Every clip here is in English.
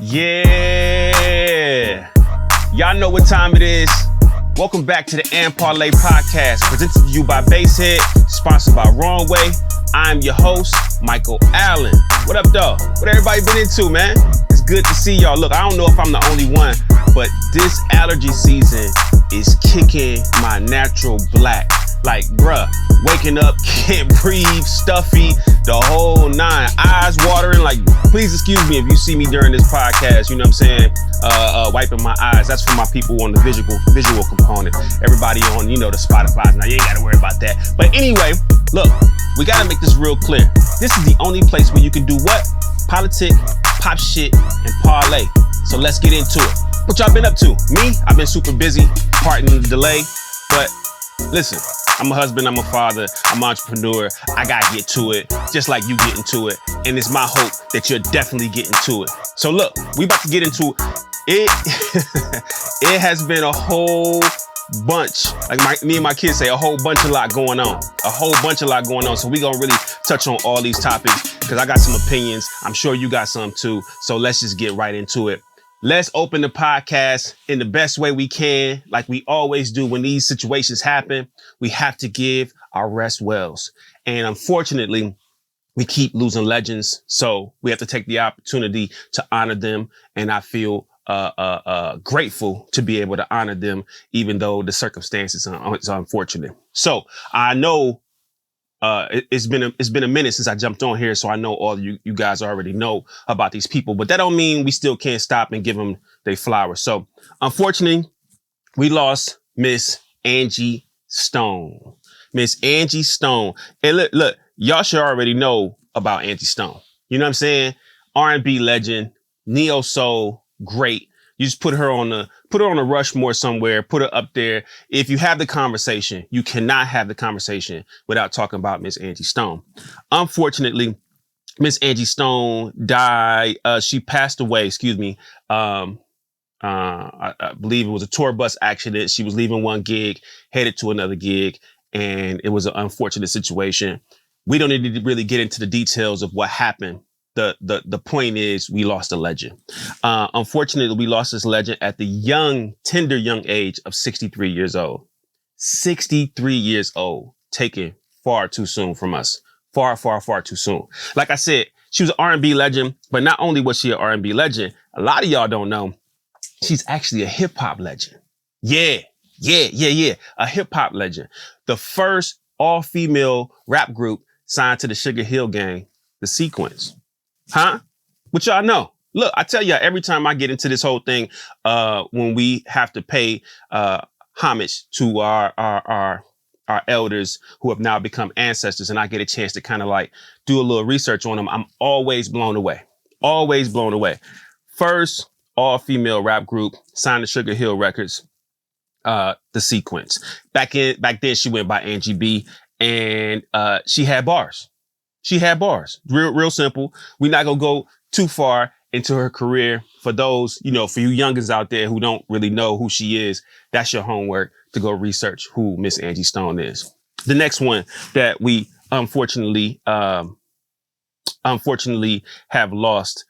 Yeah. Y'all know what time it is. Welcome back to the AndParlay Podcast, presented to you by Basehead, sponsored by Wrong Way. I'm your host, Michael Alln. What up, dog? What everybody been into, man? It's good to see y'all. Look, I don't know if I'm the only one, but this allergy season is kicking my natural black. Like, bruh, waking up, can't breathe, stuffy, the whole nine, eyes watering. Like, please excuse me if you see me during this podcast, you know what I'm saying? Wiping my eyes. That's for my people on the visual component. Everybody on, the Spotify. Now, you ain't got to worry about that. But anyway, look, we got to make this real clear. This is the only place where you can do what? Politic, pop shit, and parlay. So let's get into it. What y'all been up to? Me? I've been super busy, pardon the delay, but listen, I'm a husband, I'm a father, I'm an entrepreneur. I gotta get to it, just like you getting to it. And it's my hope that you're definitely getting to it. So look, we about to get into it. It has been a whole bunch, like me and my kids say, a whole bunch of lot going on. So we gonna really touch on all these topics because I got some opinions. I'm sure you got some too. So let's just get right into it. Let's open the podcast in the best way we can, like we always do when these situations happen. We have to give our rest wells. And unfortunately, we keep losing legends. So we have to take the opportunity to honor them. And I feel grateful to be able to honor them, even though the circumstances are unfortunate. So I know it's been a minute since I jumped on here, so I know all you guys already know about these people, but that don't mean we still can't stop and give them their flowers. So unfortunately, we lost Miss Angie Stone. Miss Angie Stone. And look, y'all should already know about Angie Stone. You know what I'm saying? R&B legend, neo soul, great. You just put her on a Rushmore somewhere, put her up there. If you have the conversation, you cannot have the conversation without talking about Miss Angie Stone. Unfortunately, Miss Angie Stone died. She passed away, I believe it was a tour bus accident. She was leaving one gig, headed to another gig, and it was an unfortunate situation. We don't need to really get into the details of what happened. The point is we lost a legend. Unfortunately, we lost this legend at the tender young age of 63 years old. 63 years old, taken far too soon from us. Far, far, far too soon. Like I said, she was an R&B legend, but not only was she an R&B legend, a lot of y'all don't know, she's actually a hip hop legend. Yeah. A hip hop legend. The first all-female rap group signed to the Sugar Hill Gang, The Sequence. Huh? What y'all know? Look, I tell y'all every time I get into this whole thing, when we have to pay homage to our elders who have now become ancestors, and I get a chance to kind of like do a little research on them, I'm always blown away. Always blown away. First all-female rap group signed to Sugar Hill Records, The Sequence. Back then she went by Angie B, and she had bars. Real simple. We're not going to go too far into her career. For those, for you youngins out there who don't really know who she is, that's your homework to go research who Miss Angie Stone is. The next one that we unfortunately have lost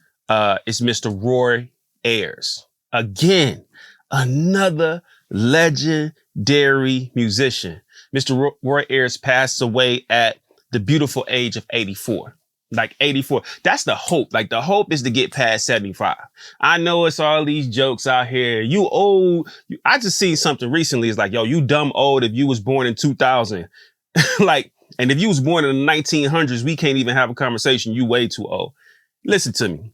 is Mr. Roy Ayers. Again, another legendary musician. Mr. Roy Ayers passed away at the beautiful age of 84. Like 84. That's the hope. Like the hope is to get past 75. I know it's all these jokes out here. You old. I just seen something recently. It's like, yo, you dumb old if you was born in 2000. Like, and if you was born in the 1900s, we can't even have a conversation. You way too old. Listen to me.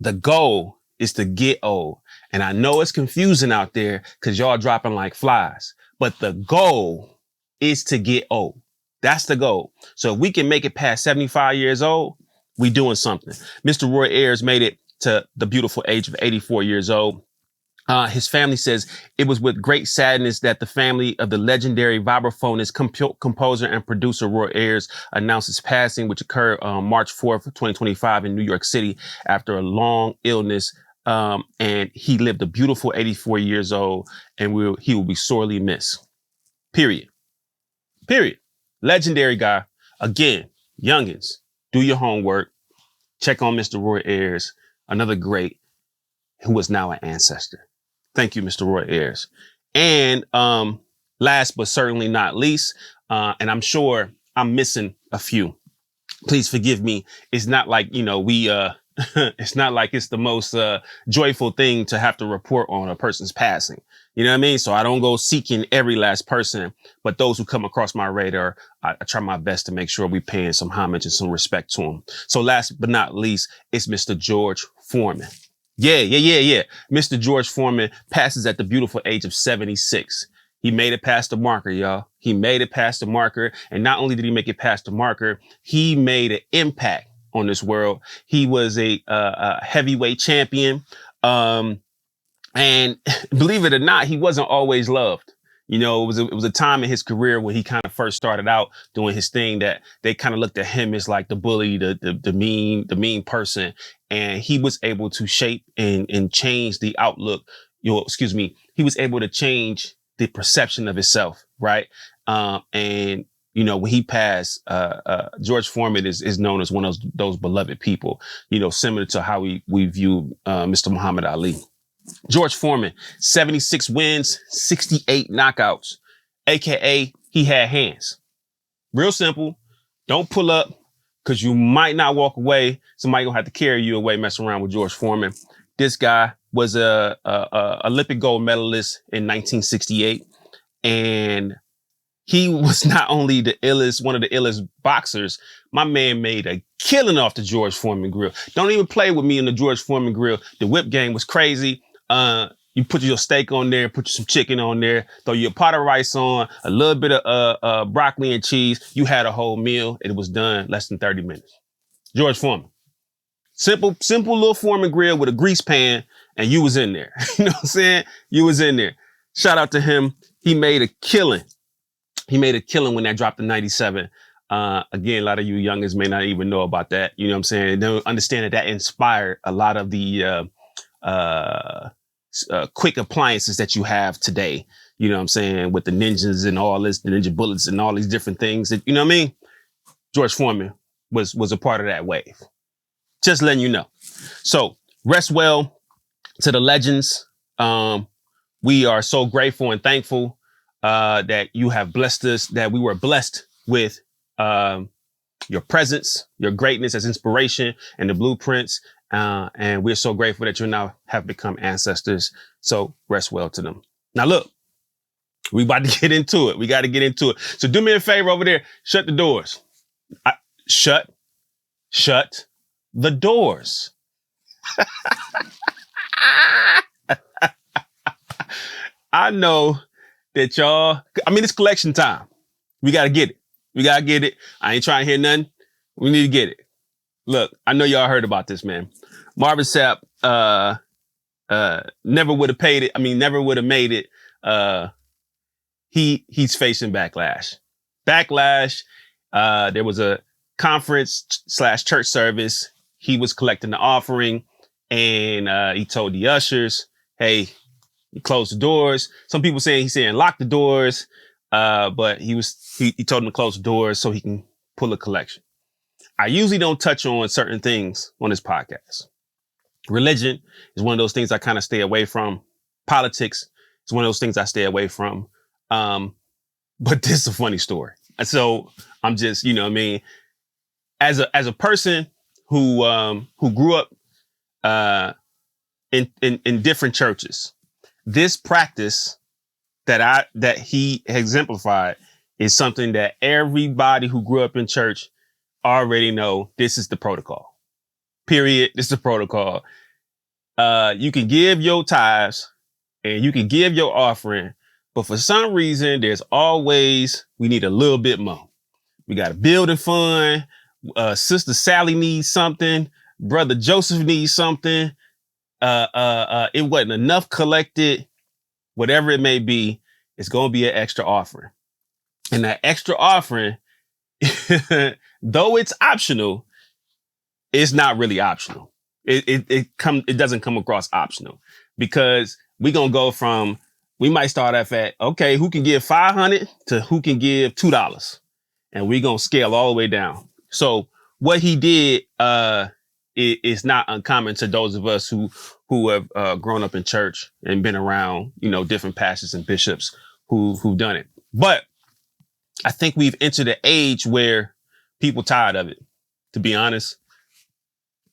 The goal is to get old. And I know it's confusing out there because y'all dropping like flies. But the goal is to get old. That's the goal. So if we can make it past 75 years old, we doing something. Mr. Roy Ayers made it to the beautiful age of 84 years old. His family says it was with great sadness that the family of the legendary vibraphonist, composer, and producer Roy Ayers announced his passing, which occurred on March 4th, 2025 in New York City after a long illness. And he lived a beautiful 84 years old, and he will be sorely missed. Period. Legendary guy. Again, youngins, do your homework. Check on Mr. Roy Ayers, another great who is now an ancestor. Thank you, Mr. Roy Ayers. And last but certainly not least, and I'm sure I'm missing a few. Please forgive me. It's not like, it's not like it's the most joyful thing to have to report on a person's passing. You know what I mean? So I don't go seeking every last person, but those who come across my radar, I try my best to make sure we paying some homage and some respect to them. So last but not least, it's Mr. George Foreman. Yeah. Mr. George Foreman passes at the beautiful age of 76. He made it past the marker, y'all. He made it past the marker. And not only did he make it past the marker, he made an impact on this world. He was a heavyweight champion. And believe it or not, he wasn't always loved. You know, it was a time in his career when he kind of first started out doing his thing that they kind of looked at him as like the bully, the mean person. And he was able to shape and change the outlook. He was able to change the perception of himself. Right. And when he passed, George Foreman is known as one of those beloved people, similar to how we view Mr. Muhammad Ali. George Foreman, 76 wins, 68 knockouts, AKA he had hands. Real simple. Don't pull up because you might not walk away. Somebody gonna have to carry you away messing around with George Foreman. This guy was a Olympic gold medalist in 1968. And he was not only one of the illest boxers. My man made a killing off the George Foreman grill. Don't even play with me in the George Foreman grill. The whip game was crazy. You put your steak on there, put some chicken on there, throw your pot of rice on, a little bit of broccoli and cheese. You had a whole meal. It was done less than 30 minutes. George Foreman. Simple little Foreman grill with a grease pan, and you was in there. You know what I'm saying? You was in there. Shout out to him. He made a killing. He made a killing when that dropped in 97. Again, a lot of you youngins may not even know about that. You know what I'm saying? They don't understand that inspired a lot of the quick appliances that you have today. You know what I'm saying? With the ninjas and all this, the ninja bullets and all these different things that, you know what I mean? George Foreman was a part of that wave. Just letting you know. So rest well to the legends. We are so grateful and thankful that you have blessed us, that we were blessed with your presence, your greatness as inspiration and the blueprints. And we're so grateful that you now have become ancestors. So rest well to them. Now, look, we about to get into it. We got to get into it. So do me a favor over there. Shut the doors. Shut the doors. I know that it's collection time. We got to get it. I ain't trying to hear nothing. We need to get it. Look, I know y'all heard about this, man. Marvin Sapp, never would have paid it. Never would have made it. He's facing backlash. There was a conference/church service. He was collecting the offering, and he told the ushers, "Hey, you close the doors." Some people he's saying lock the doors, but he told them to close the doors so he can pull a collection. I usually don't touch on certain things on this podcast. Religion is one of those things I kind of stay away from. Politics is one of those things I stay away from. But this is a funny story. So I'm just, as a person who grew up in different churches, this practice that he exemplified is something that everybody who grew up in church already know. This is the protocol. Period. This is the protocol. You can give your tithes and you can give your offering, but for some reason, we need a little bit more. We got a building fund. Sister Sally needs something. Brother Joseph needs something. It wasn't enough collected. Whatever it may be, it's going to be an extra offering. And that extra offering, though it's optional, it's not really optional. It doesn't come across optional, because we're going to go from, we might start off at, okay, who can give $500 to who can give $2? And we're going to scale all the way down. So what he did is not uncommon to those of us who who have grown up in church and been around, different pastors and bishops who've done it. But I think we've entered an age where people tired of it, to be honest.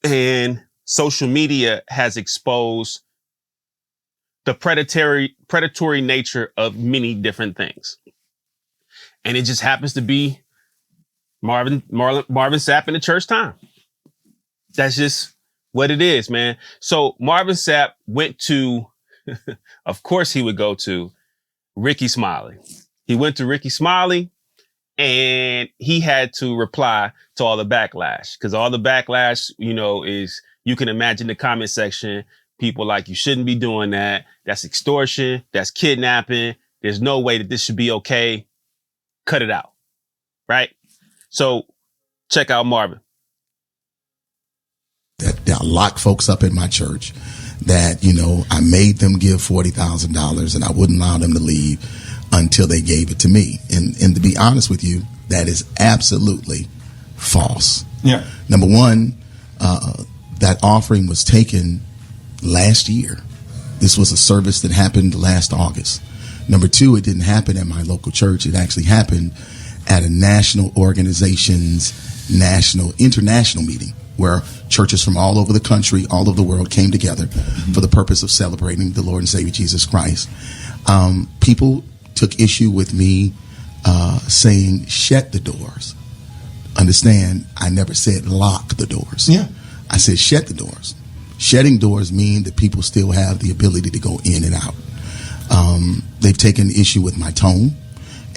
And social media has exposed the predatory nature of many different things. And it just happens to be Marvin Sapp in the church time. That's just what it is, man. So Marvin Sapp went to, of course he would go to Ricky Smiley. He went to Ricky Smiley and he had to reply to all the backlash, because all the backlash, is, you can imagine the comment section. People like, you shouldn't be doing that. That's extortion. That's kidnapping. There's no way that this should be okay. Cut it out. Right? So check out Marvin. That locked folks up in my church that, I made them give $40,000 and I wouldn't allow them to leave until they gave it to me. And to be honest with you, that is absolutely false. Yeah. Number one, that offering was taken last year. This was a service that happened last August. Number two, it didn't happen at my local church. It actually happened at a national organization's international meeting where churches from all over the country, all over the world came together for the purpose of celebrating the Lord and Savior Jesus Christ. People took issue with me saying, shut the doors. Understand, I never said lock the doors. Yeah. I said shut the doors. Shutting doors mean that people still have the ability to go in and out. They've taken issue with my tone.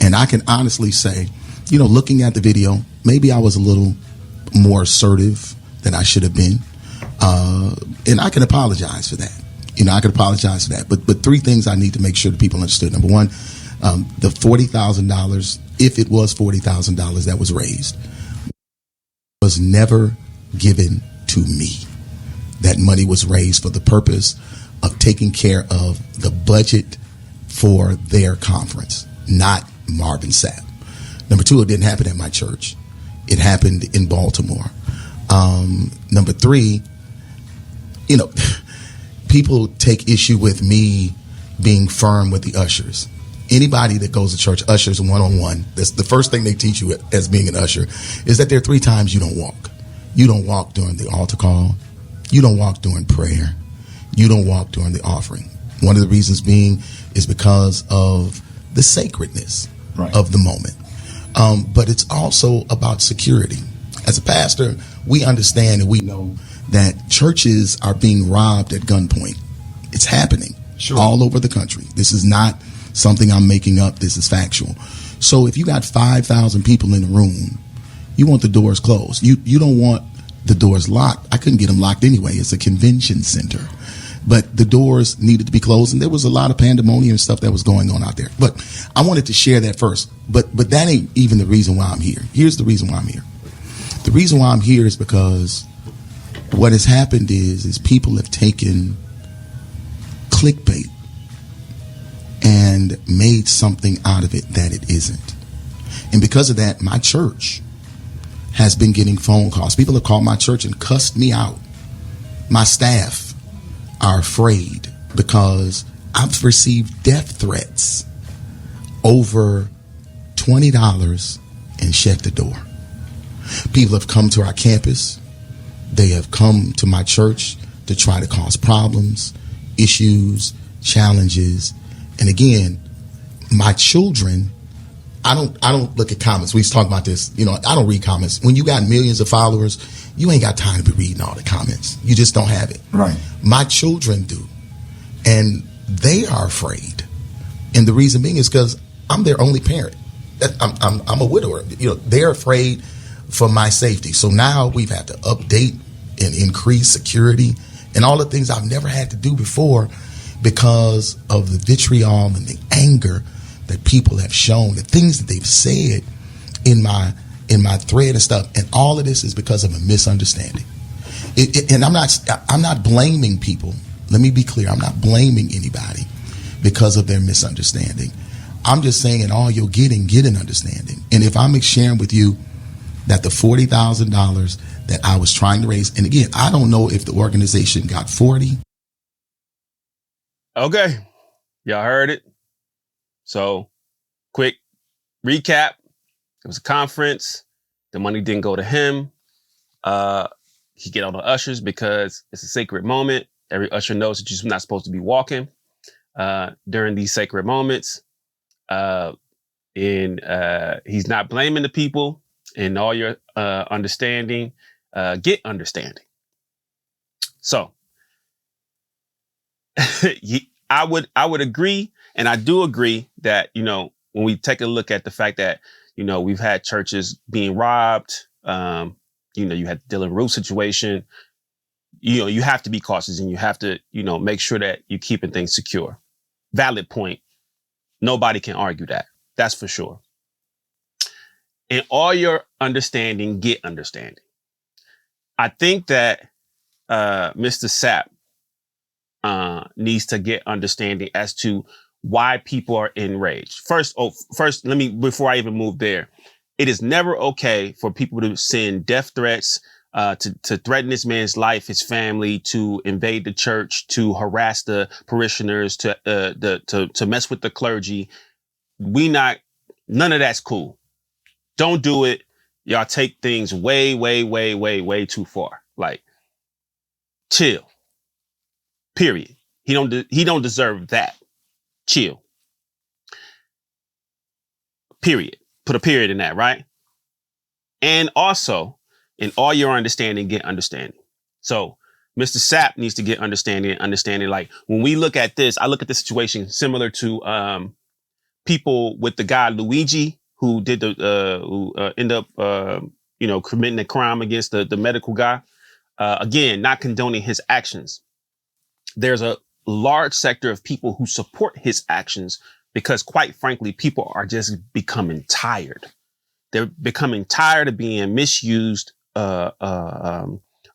And I can honestly say, looking at the video, maybe I was a little more assertive than I should have been. And I can apologize for that. I can apologize for that. But three things I need to make sure that people understood. Number one, the $40,000, if it was $40,000 that was raised, was never given to me. That money was raised for the purpose of taking care of the budget for their conference, not Marvin Sapp. Number two, it didn't happen at my church. It happened in Baltimore. Number three, people take issue with me being firm with the ushers. Anybody that goes to church, ushers one-on-one, that's the first thing they teach you as being an usher, is that there are 3 times you don't walk. You don't walk during the altar call. You don't walk during prayer. You don't walk during the offering. One of the reasons being is because of the sacredness of the moment. But it's also about security. As a pastor, we understand and we know that churches are being robbed at gunpoint. It's happening all over the country. This is not something I'm making up. This is factual. So if you got 5,000 people in the room, you want the doors closed. You don't want the doors locked. I couldn't get them locked anyway. It's a convention center. But the doors needed to be closed, and there was a lot of pandemonium and stuff that was going on out there. But I wanted to share that first. But that ain't even the reason why I'm here. Here's the reason why I'm here. The reason why I'm here is because what has happened is people have taken clickbait and made something out of it that it isn't. And because of that, my church has been getting phone calls. People have called my church and cussed me out. My staff are afraid because I've received death threats over $20 and shut the door. People have come to our campus. They have come to my church to try to cause problems, issues, challenges. And again, my children, I don't look at comments. We talk about this. I don't read comments. When you got millions of followers, you ain't got time to be reading all the comments. You just don't have it. Right. My children do. And they are afraid. And the reason being is because I'm their only parent. I'm a widower. They're afraid for my safety. So now we've had to update and increase security and all the things I've never had to do before because of the vitriol and the anger that people have shown, the things that they've said in my thread and stuff. And all of this is because of a misunderstanding. And I'm not blaming people. Let me be clear. I'm not blaming anybody because of their misunderstanding. I'm just saying in all you're getting, get an understanding. And if I'm sharing with you that the $40,000 that I was trying to raise, and again, I don't know if the organization got 40 Okay, y'all heard it. So, quick recap. It was a conference. The money didn't go to him. He get all the ushers because it's a sacred moment. Every usher knows that you're not supposed to be walking during these sacred moments. And he's not blaming the people. In all your understanding, get understanding. So I would agree, and I do agree that, you know, when we take a look at the fact that, you know, we've had churches being robbed, you know, you had the Dylan Roof situation, you know, you have to be cautious and you have to, you know, make sure that you're keeping things secure. Valid point. Nobody can argue that. That's for sure. In all your understanding, get understanding. I think that Mr. Sapp needs to get understanding as to why people are enraged. First, let me, before I even move there, it is never okay for people to send death threats, to threaten this man's life, his family, to invade the church, to harass the parishioners, to mess with the clergy. None of that's cool. Don't do it. Y'all take things way, way, way, way, way too far. Like, chill. Period. He don't deserve that. Chill. Period. Put a period in that, right? And also, in all your understanding, get understanding. So Mr. Sapp needs to get understanding. Like, when we look at this, I look at the situation similar to people with the guy Luigi who did who ended up you know, committing a crime against the medical guy. Again, not condoning his actions. There's a large sector of people who support his actions because, quite frankly, people are just becoming tired. They're becoming tired of being misused,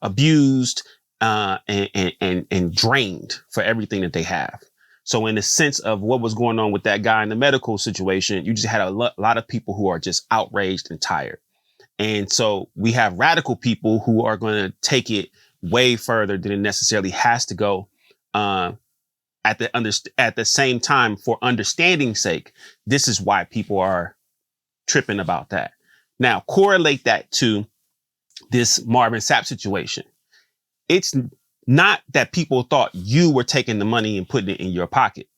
abused, and drained for everything that they have. So in the sense of what was going on with that guy in the medical situation, you just had a lot of people who are just outraged and tired. And so we have radical people who are going to take it way further than it necessarily has to go. At the same time, for understanding's sake, this is why people are tripping about that. Now, correlate that to this Marvin Sapp situation. It's not that people thought you were taking the money and putting it in your pocket.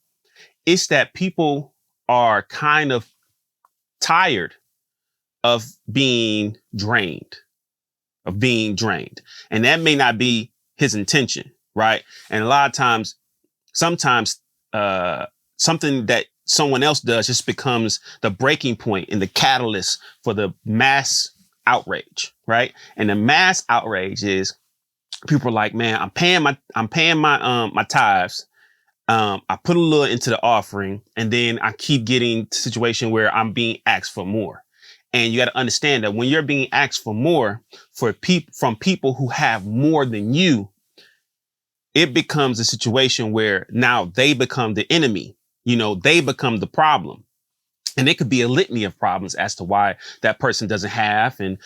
It's that people are kind of tired of being drained, And that may not be his intention, right? And a lot of times, sometimes something that someone else does just becomes the breaking point and the catalyst for the mass outrage, right? And the mass outrage is people are like, man, I'm paying my tithes. I put a little into the offering, and then I keep getting to a situation where I'm being asked for more. And you got to understand that when you're being asked for more from people who have more than you, it becomes a situation where now they become the enemy. You know, they become the problem. And it could be a litany of problems as to why that person doesn't have and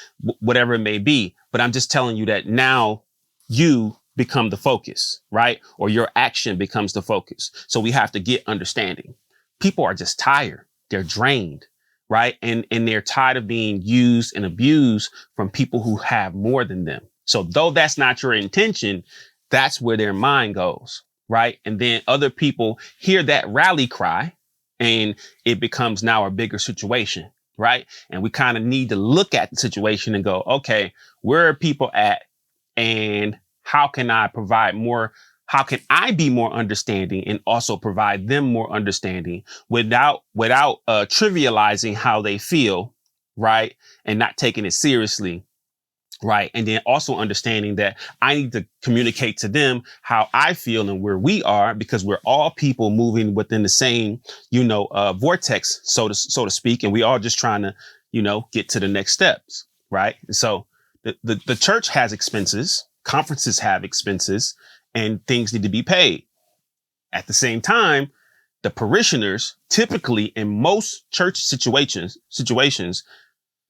whatever it may be. But I'm just telling you that now you become the focus, right? Or your action becomes the focus. So we have to get understanding. People are just tired. They're drained, right? And they're tired of being used and abused from people who have more than them. So though that's not your intention, that's where their mind goes, right? And then other people hear that rally cry and it becomes now a bigger situation, right? And we kind of need to look at the situation and go, okay, where are people at? And how can I provide more? How can I be more understanding and also provide them more understanding without trivializing how they feel, right? And not taking it seriously. Right. And then also understanding that I need to communicate to them how I feel and where we are, because we're all people moving within the same, vortex, so to speak. And we all just trying to, get to the next steps. Right. And so the church has expenses, conferences have expenses, and things need to be paid. At the same time, the parishioners typically in most church situations,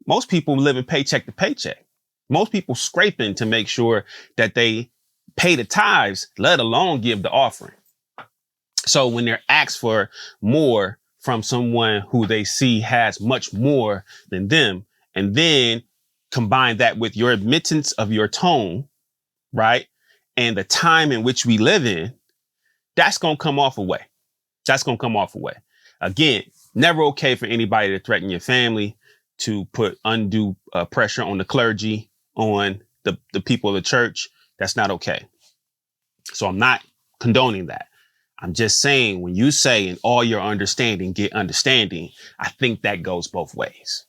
most people live in paycheck to paycheck. Most people scraping to make sure that they pay the tithes, let alone give the offering. So when they're asked for more from someone who they see has much more than them, and then combine that with your admittance of your tone, right? And the time in which we live in, that's going to come off a way. That's going to come off a way. Again, never okay for anybody to threaten your family, to put undue pressure on the clergy, on the people of the church. That's not okay. So I'm not condoning that. I'm just saying, when you say in all your understanding, get understanding, I think that goes both ways.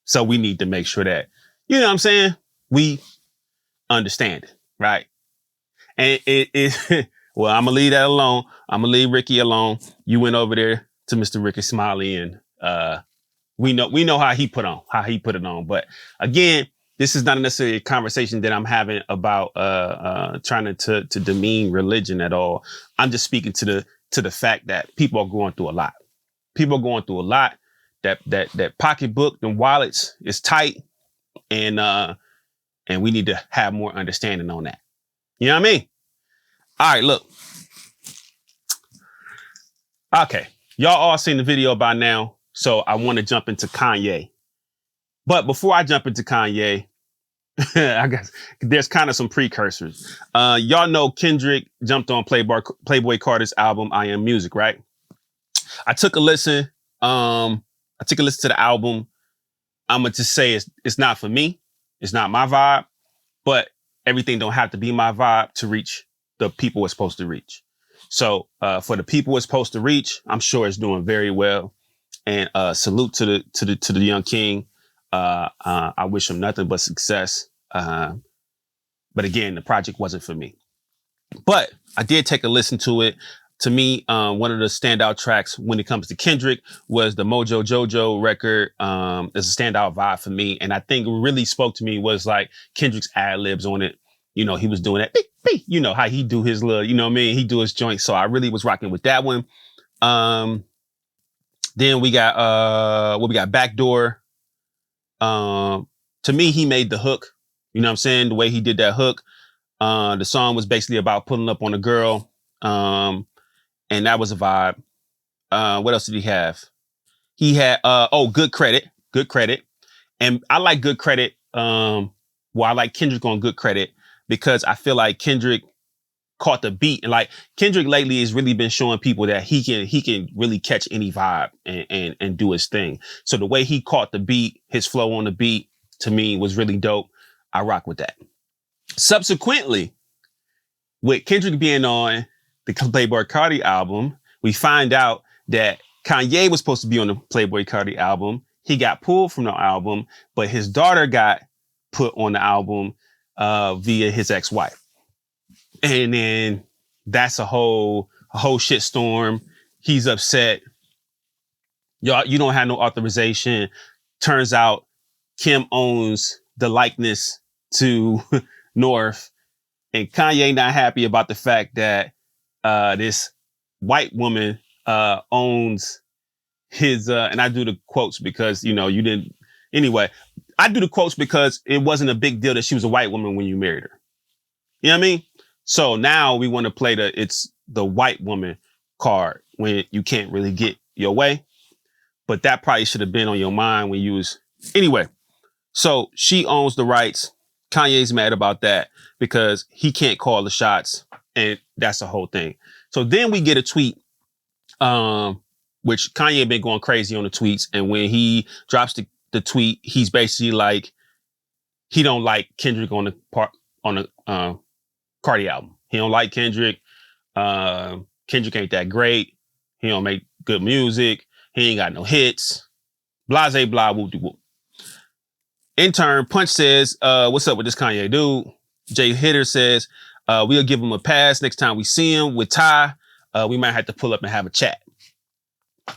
So we need to make sure that, you know what I'm saying, we understand it, right? And it well, I'm going to leave that alone. I'm going to leave Ricky alone. You went over there to Mr. Ricky Smiley, and we know how he put it on. But again, this is not necessarily a conversation that I'm having about trying to demean religion at all. I'm just speaking to the fact that people are going through a lot. People are going through a lot. That pocketbook and wallets is tight, and we need to have more understanding on that. You know what I mean? All right, look. Okay, y'all all seen the video by now, so I want to jump into Kanye. But before I jump into Kanye, I guess there's kind of some precursors. Y'all know Kendrick jumped on Playboy Carter's album, I Am Music, right? I took a listen. To the album. I'm going to just say it's not for me. It's not my vibe, but everything don't have to be my vibe to reach the people it's supposed to reach. So for the people it's supposed to reach, I'm sure it's doing very well. And salute to the young king. I wish him nothing but success. But again, the project wasn't for me. But I did take a listen to it. To me, one of the standout tracks when it comes to Kendrick was the Mojo Jojo record. It's a standout vibe for me. And I think what really spoke to me was like Kendrick's ad-libs on it. You know, he was doing that, you know, how he do his little, you know what I mean? He do his joint. So I really was rocking with that one. Then we got Backdoor. To me, he made the hook. You know what I'm saying? The way he did that hook. The song was basically about pulling up on a girl. And that was a vibe. What else did he have? He had, Good Credit. Good Credit. And I like Good Credit. I like Kendrick on Good Credit because I feel like Kendrick caught the beat. And like Kendrick lately has really been showing people that he can really catch any vibe and do his thing. So the way he caught the beat, his flow on the beat, to me was really dope. I rock with that. Subsequently, with Kendrick being on the Playboy Carti album, we find out that Kanye was supposed to be on the Playboy Carti album. He got pulled from the album, but his daughter got put on the album via his ex-wife. And then that's a whole shitstorm. He's upset. Y'all, you don't have no authorization. Turns out Kim owns the likeness to North. And Kanye not happy about the fact that this white woman owns his, and I do the quotes because, you know, you didn't. Anyway, I do the quotes because it wasn't a big deal that she was a white woman when you married her. You know what I mean? So now we want to play it's the white woman card when you can't really get your way. But that probably should have been on your mind when you was. Anyway, so she owns the rights. Kanye's mad about that because he can't call the shots. And that's the whole thing. So then we get a tweet, which Kanye been going crazy on the tweets. And when he drops the tweet, he's basically like, he don't like Kendrick on the Carti album. He don't like Kendrick. Kendrick ain't that great. He don't make good music. He ain't got no hits. Blase blah whoop de whoop. In turn, Punch says, what's up with this Kanye dude? Jay Hitter says, we'll give him a pass next time we see him with Ty. We might have to pull up and have a chat.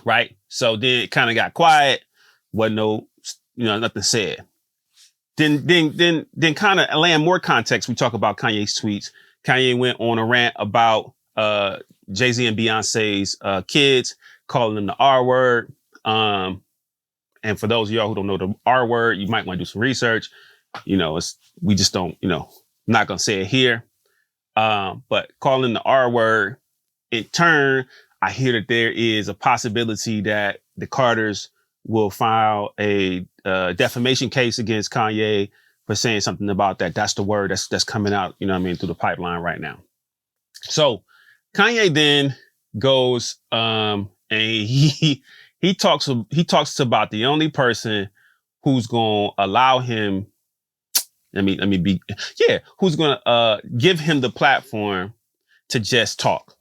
Right? So then it kind of got quiet. Wasn't nothing said. Then kind of laying more context, we talk about Kanye's tweets. Kanye went on a rant about Jay-Z and Beyonce's kids, calling them the R word. And for those of y'all who don't know the R word, you might want to do some research. You know, we just don't, I'm not going to say it here. But calling the R word, in turn, I hear that there is a possibility that the Carters will file a defamation case against Kanye for saying something about that. That's the word that's coming out, you know what I mean, through the pipeline right now. So Kanye then goes and he talks about the only person who's going to allow him, who's going to give him the platform to just talk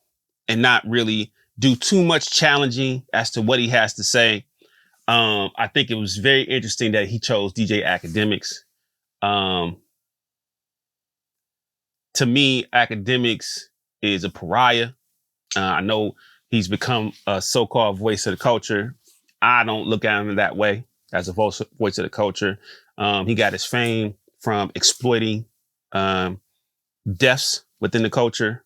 and not really do too much challenging as to what he has to say. I think it was very interesting that he chose DJ Academics. To me, Academics is a pariah. I know he's become a so-called voice of the culture. I don't look at him that way as a voice of the culture. He got his fame from exploiting deaths within the culture.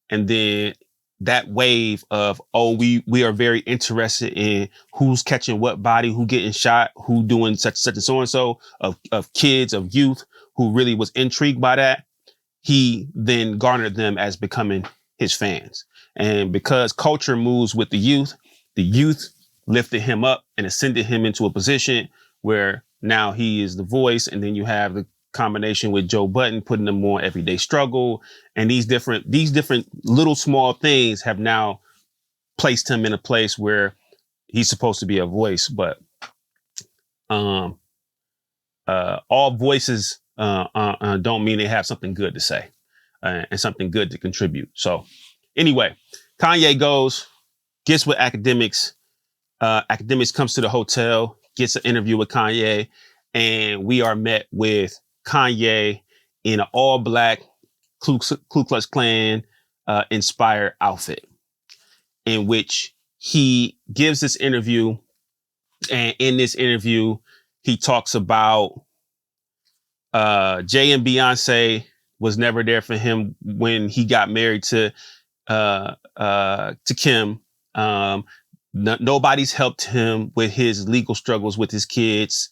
And then that wave of, we are very interested in who's catching what body, who getting shot, who doing such and so and so, of kids, of youth who really was intrigued by that. He then garnered them as becoming his fans. And because culture moves with the youth lifted him up and ascended him into a position where now he is the voice. And then you have the combination with Joe Budden putting them on Everyday Struggle. And these different little small things have now placed him in a place where he's supposed to be a voice. But all voices don't mean they have something good to say and something good to contribute. So anyway, Kanye gets with Academics. Academics comes to the hotel, gets an interview with Kanye, and we are met with Kanye in an all-black Ku Klux Klan inspired outfit, in which he gives this interview. And in this interview, he talks about Jay and Beyonce was never there for him when he got married to Kim. Nobody's helped him with his legal struggles with his kids.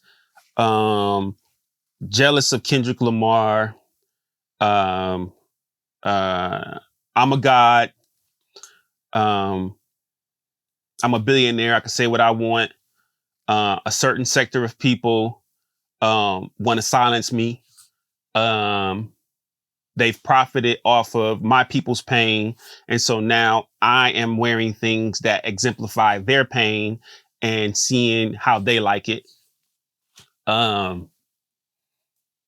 Jealous of Kendrick Lamar. I'm a god. I'm a billionaire. I can say what I want. A certain sector of people want to silence me. They've profited off of my people's pain. And so now I am wearing things that exemplify their pain and seeing how they like it.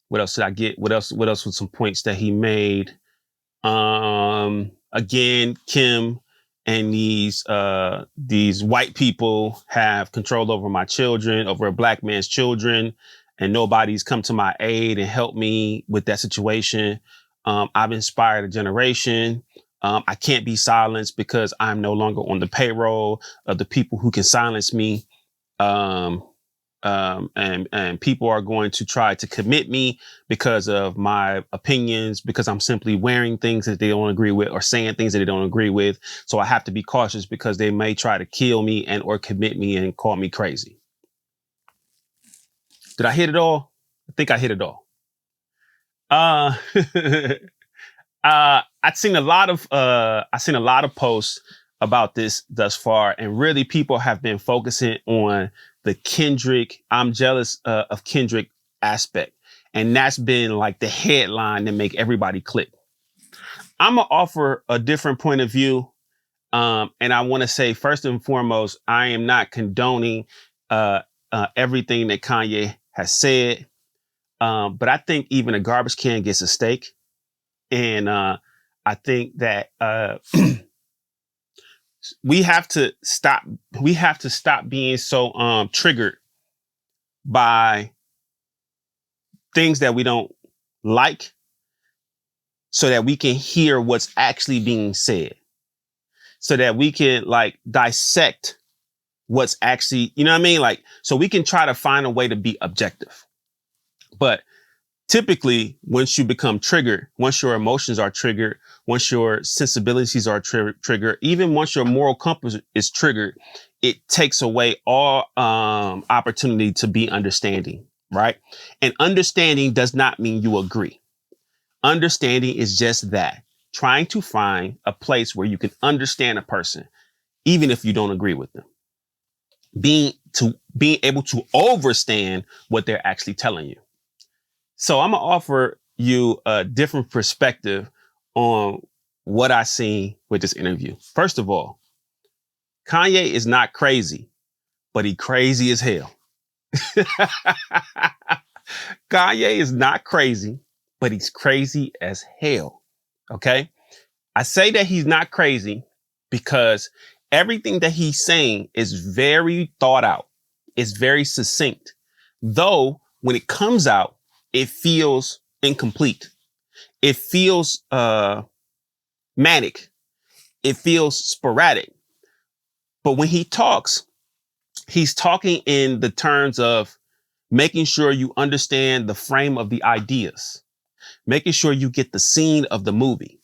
What else did I get? What else was some points that he made? Again, Kim and these white people have control over my children, over a black man's children, and nobody's come to my aid and helped me with that situation. I've inspired a generation. I can't be silenced because I'm no longer on the payroll of the people who can silence me. And people are going to try to commit me because of my opinions, because I'm simply wearing things that they don't agree with or saying things that they don't agree with. So I have to be cautious because they may try to kill me and or commit me and call me crazy. Did I hit it all? I think I hit it all. I've seen a lot of posts about this thus far, and really people have been focusing on the Kendrick, I'm jealous of Kendrick aspect. And that's been like the headline that make everybody click. I'm gonna offer a different point of view. And I want to say, first and foremost, I am not condoning everything that Kanye has said. But I think even a garbage can gets a steak. And I think that we have to stop being so triggered by things that we don't like so that we can hear what's actually being said. So that we can like dissect what's actually, you know what I mean? Like, so we can try to find a way to be objective. But typically, once you become triggered, once your emotions are triggered, once your sensibilities are triggered, even once your moral compass is triggered, it takes away all opportunity to be understanding, right? And understanding does not mean you agree. Understanding is just that, trying to find a place where you can understand a person. even if you don't agree with them. Being able to understand what they're actually telling you. So I'm going to offer you a different perspective on what I see with this interview. First of all, Kanye is not crazy, but he crazy as hell. Kanye is not crazy, but he's crazy as hell. Okay. I say that he's not crazy because everything that he's saying is very thought out. It's very succinct. Though when it comes out, it feels incomplete. It feels manic. It feels sporadic. But when he talks, he's talking in the terms of making sure you understand the frame of the ideas, making sure you get the scene of the movie.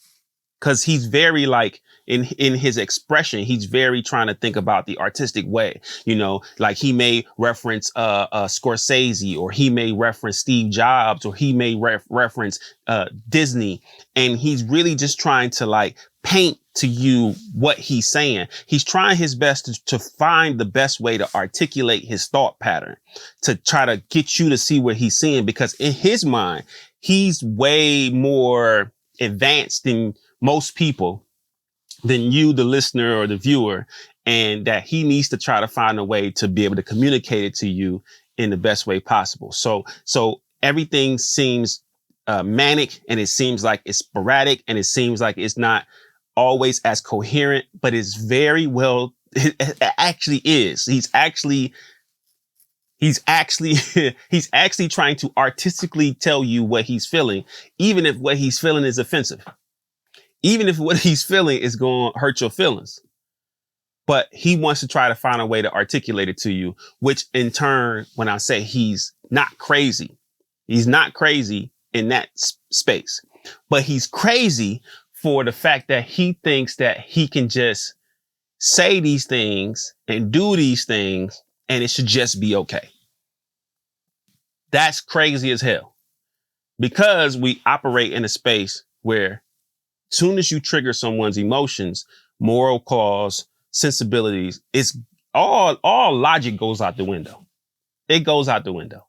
Because he's very like in his expression, he's very trying to think about the artistic way, you know, like he may reference Scorsese, or he may reference Steve Jobs, or he may reference Disney. And he's really just trying to like paint to you what he's saying. He's trying his best to find the best way to articulate his thought pattern, to try to get you to see what he's seeing, because in his mind, he's way more advanced than most people, than you, the listener or the viewer, and that he needs to try to find a way to be able to communicate it to you in the best way possible. So everything seems manic, and it seems like it's sporadic, and it seems like it's not always as coherent, but it's very well, it actually is. He's actually trying to artistically tell you what he's feeling, even if what he's feeling is offensive. Even if what he's feeling is going to hurt your feelings. But he wants to try to find a way to articulate it to you, which in turn, when I say he's not crazy in that space, but he's crazy for the fact that he thinks that he can just say these things and do these things and it should just be okay. That's crazy as hell, because we operate in a space where soon as you trigger someone's emotions, moral cause, sensibilities, it's all logic goes out the window. It goes out the window.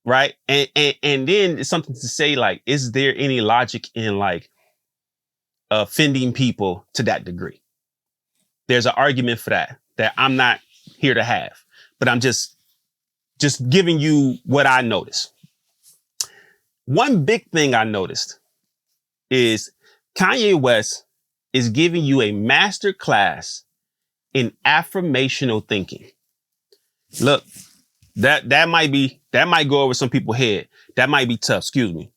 Right. And then it's something to say, like, is there any logic in like offending people to that degree? There's an argument for that I'm not here to have, but I'm just giving you what I noticed. One big thing I noticed is Kanye West is giving you a master class in affirmational thinking. Look, that might go over some people's head. That might be tough. Excuse me.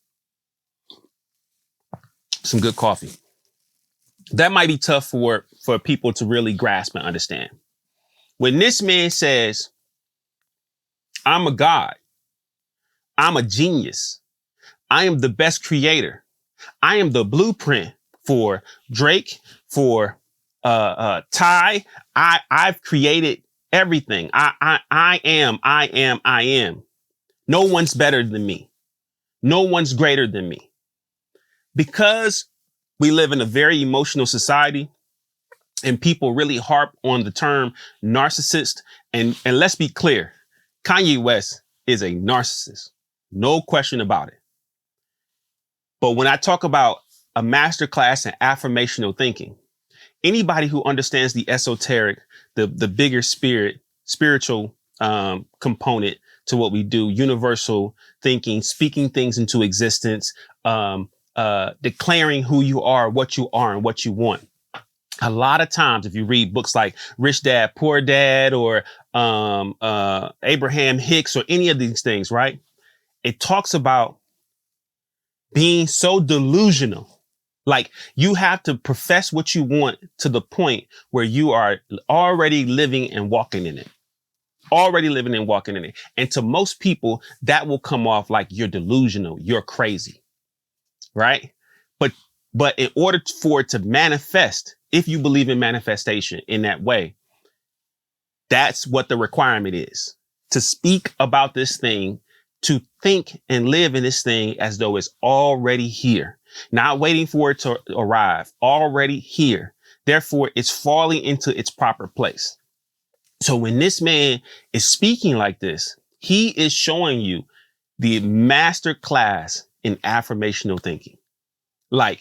Some good coffee. That might be tough for people to really grasp and understand. When this man says, I'm a god, I'm a genius, I am the best creator, I am the blueprint for Drake, for Ty. I've created everything. I am. No one's better than me. No one's greater than me. Because we live in a very emotional society, and people really harp on the term narcissist. And let's be clear, Kanye West is a narcissist. No question about it. But when I talk about a masterclass in affirmational thinking, anybody who understands the esoteric, the bigger spiritual component to what we do, universal thinking, speaking things into existence, declaring who you are, and what you want. A lot of times, if you read books like Rich Dad, Poor Dad, or Abraham Hicks, or any of these things, right? It talks about being so delusional. Like, you have to profess what you want to the point where you are already living and walking in it. And to most people, that will come off like you're delusional, you're crazy, right? But in order for it to manifest, if you believe in manifestation in that way, that's what the requirement is. To speak about this thing, to think and live in this thing as though it's already here, not waiting for it to arrive, already here. Therefore, it's falling into its proper place. So when this man is speaking like this, he is showing you the master class in affirmational thinking. Like,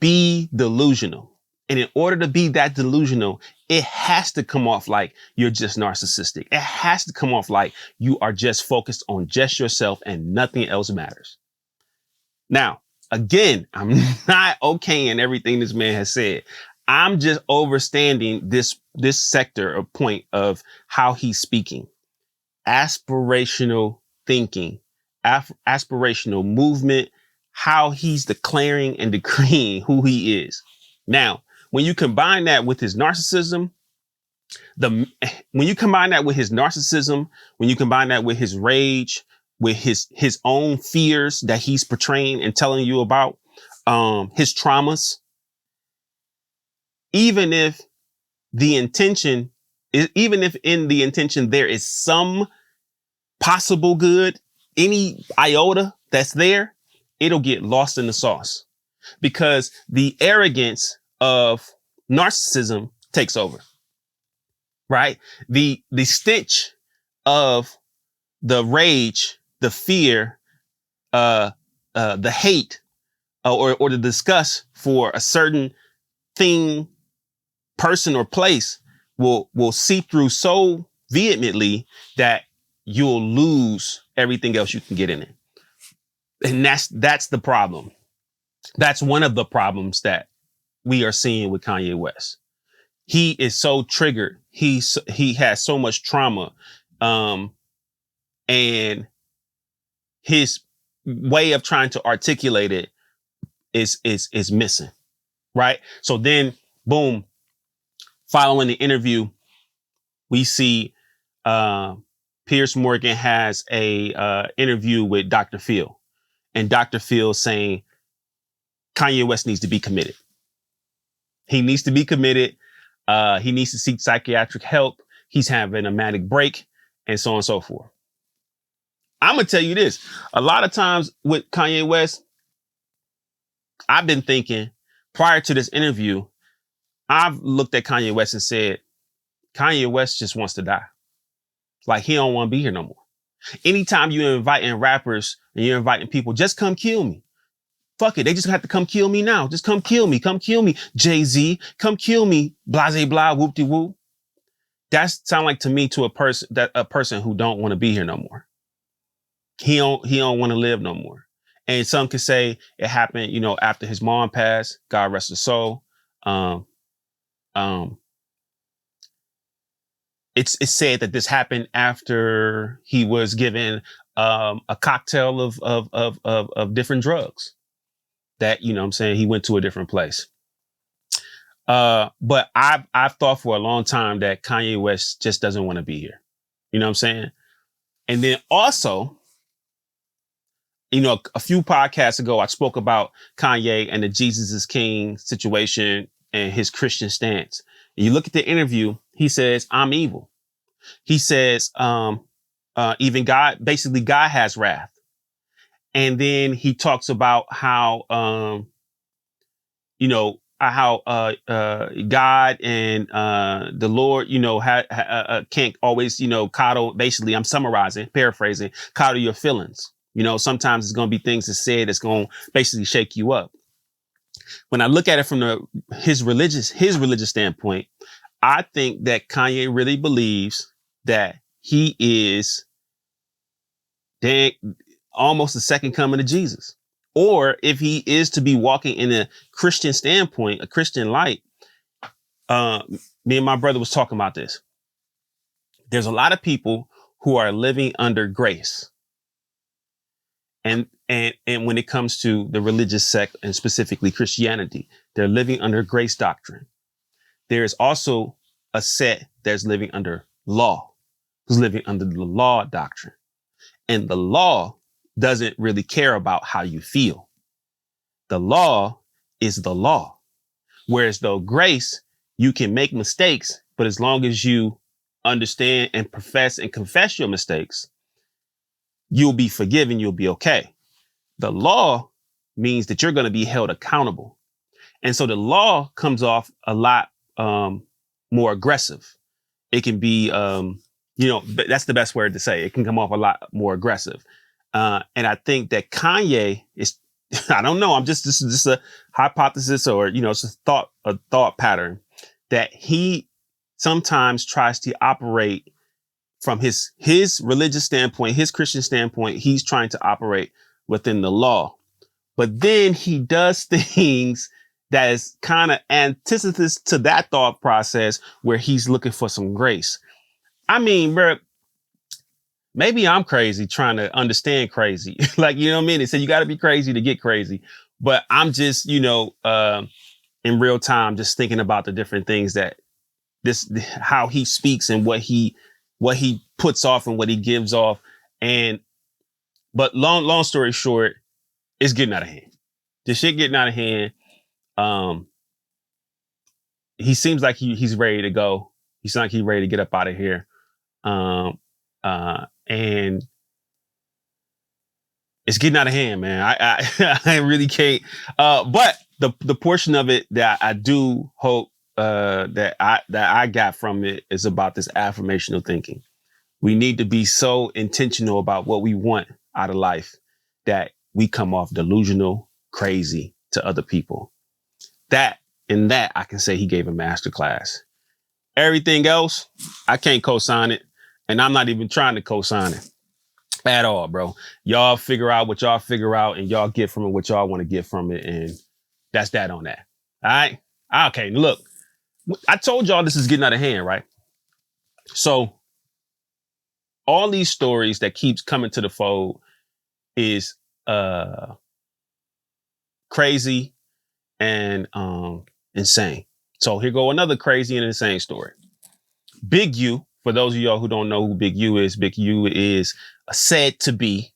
be delusional. And in order to be that delusional, it has to come off like you're just narcissistic. It has to come off like you are just focused on just yourself and nothing else matters. Now, again, I'm not okaying everything this man has said. I'm just overstanding this sector or point of how he's speaking. Aspirational thinking, aspirational movement, how he's declaring and decreeing who he is. Now, when you combine that with his narcissism, when you combine that with his rage, with his own fears that he's portraying and telling you about, his traumas, even if in the intention there is some possible good, any iota that's there, it'll get lost in the sauce because the arrogance of narcissism takes over, right? The stench of the rage, the fear, the hate, or the disgust for a certain thing, person, or place will seep through so vehemently that you'll lose everything else you can get in it. And that's the problem. That's one of the problems that we are seeing with Kanye West. He is so triggered. He has so much trauma. And his way of trying to articulate it is missing. Right. So then, boom, following the interview, we see Piers Morgan has a interview with Dr. Phil, and Dr. Phil saying Kanye West needs to be committed. He needs to be committed. He needs to seek psychiatric help. He's having a manic break, and so on and so forth. I'm gonna tell you this: a lot of times with Kanye West, I've been thinking prior to this interview, I've looked at Kanye West and said, Kanye West just wants to die. Like, he don't want to be here no more. Anytime you're inviting rappers and you're inviting people, just come kill me. Fuck it. They just have to come kill me now. Just come kill me. Come kill me. Jay-Z, come kill me. Blase blah, whoop-de-woo. That sound like to me to a person who don't want to be here no more. He don't want to live no more. And some could say it happened, after his mom passed. God rest her soul. It's said that this happened after he was given a cocktail of different drugs. That, he went to a different place. But I've thought for a long time that Kanye West just doesn't want to be here. You know what I'm saying? And then also, a few podcasts ago, I spoke about Kanye and the Jesus is King situation and his Christian stance. And you look at the interview, he says, I'm evil. He says, even God, basically God has wrath. And then he talks about how, God and the Lord, can't always, coddle. Basically, I'm summarizing, paraphrasing, coddle your feelings. Sometimes it's going to be things that's said that's going to basically shake you up. When I look at it from his religious standpoint, I think that Kanye really believes that he is almost the second coming of Jesus. Or if he is to be walking in a Christian standpoint, a Christian light, me and my brother was talking about this. There's a lot of people who are living under grace. And when it comes to the religious sect and specifically Christianity, they're living under grace doctrine. There is also a set that's living under law, who's living under the law doctrine. And the law doesn't really care about how you feel. The law is the law. Whereas though grace, you can make mistakes, but as long as you understand and profess and confess your mistakes, you'll be forgiven. You'll be okay. The law means that you're going to be held accountable. And so the law comes off a lot more aggressive. It can be, that's the best word to say. It can come off a lot more aggressive. And I think that Kanye is, I don't know, this is just a hypothesis, or, it's a thought pattern, that he sometimes tries to operate from his religious standpoint, his Christian standpoint. He's trying to operate within the law. But then he does things that is kind of antithesis to that thought process, where he's looking for some grace. I mean, bro, maybe I'm crazy trying to understand crazy. Like, you know what I mean? They say you got to be crazy to get crazy. But I'm just, in real time, just thinking about the different things that how he speaks and what he puts off and what he gives off. But long story short, it's getting out of hand. The shit getting out of hand. He seems like he's ready to go. He seems like he's ready to get up out of here. And it's getting out of hand, man. I really can't. But the portion of it that I do hope that I got from it is about this affirmational thinking. We need to be so intentional about what we want out of life that we come off delusional, crazy to other people. That I can say he gave a master class. Everything else, I can't co-sign it. And I'm not even trying to co-sign it at all, bro. Y'all figure out what y'all figure out, and y'all get from it what y'all want to get from it. And that's that on that. All right. Okay. Look, I told y'all this is getting out of hand, right? So all these stories that keeps coming to the fold is crazy and insane. So here go another crazy and insane story. Big U, for those of y'all who don't know who Big U is said to be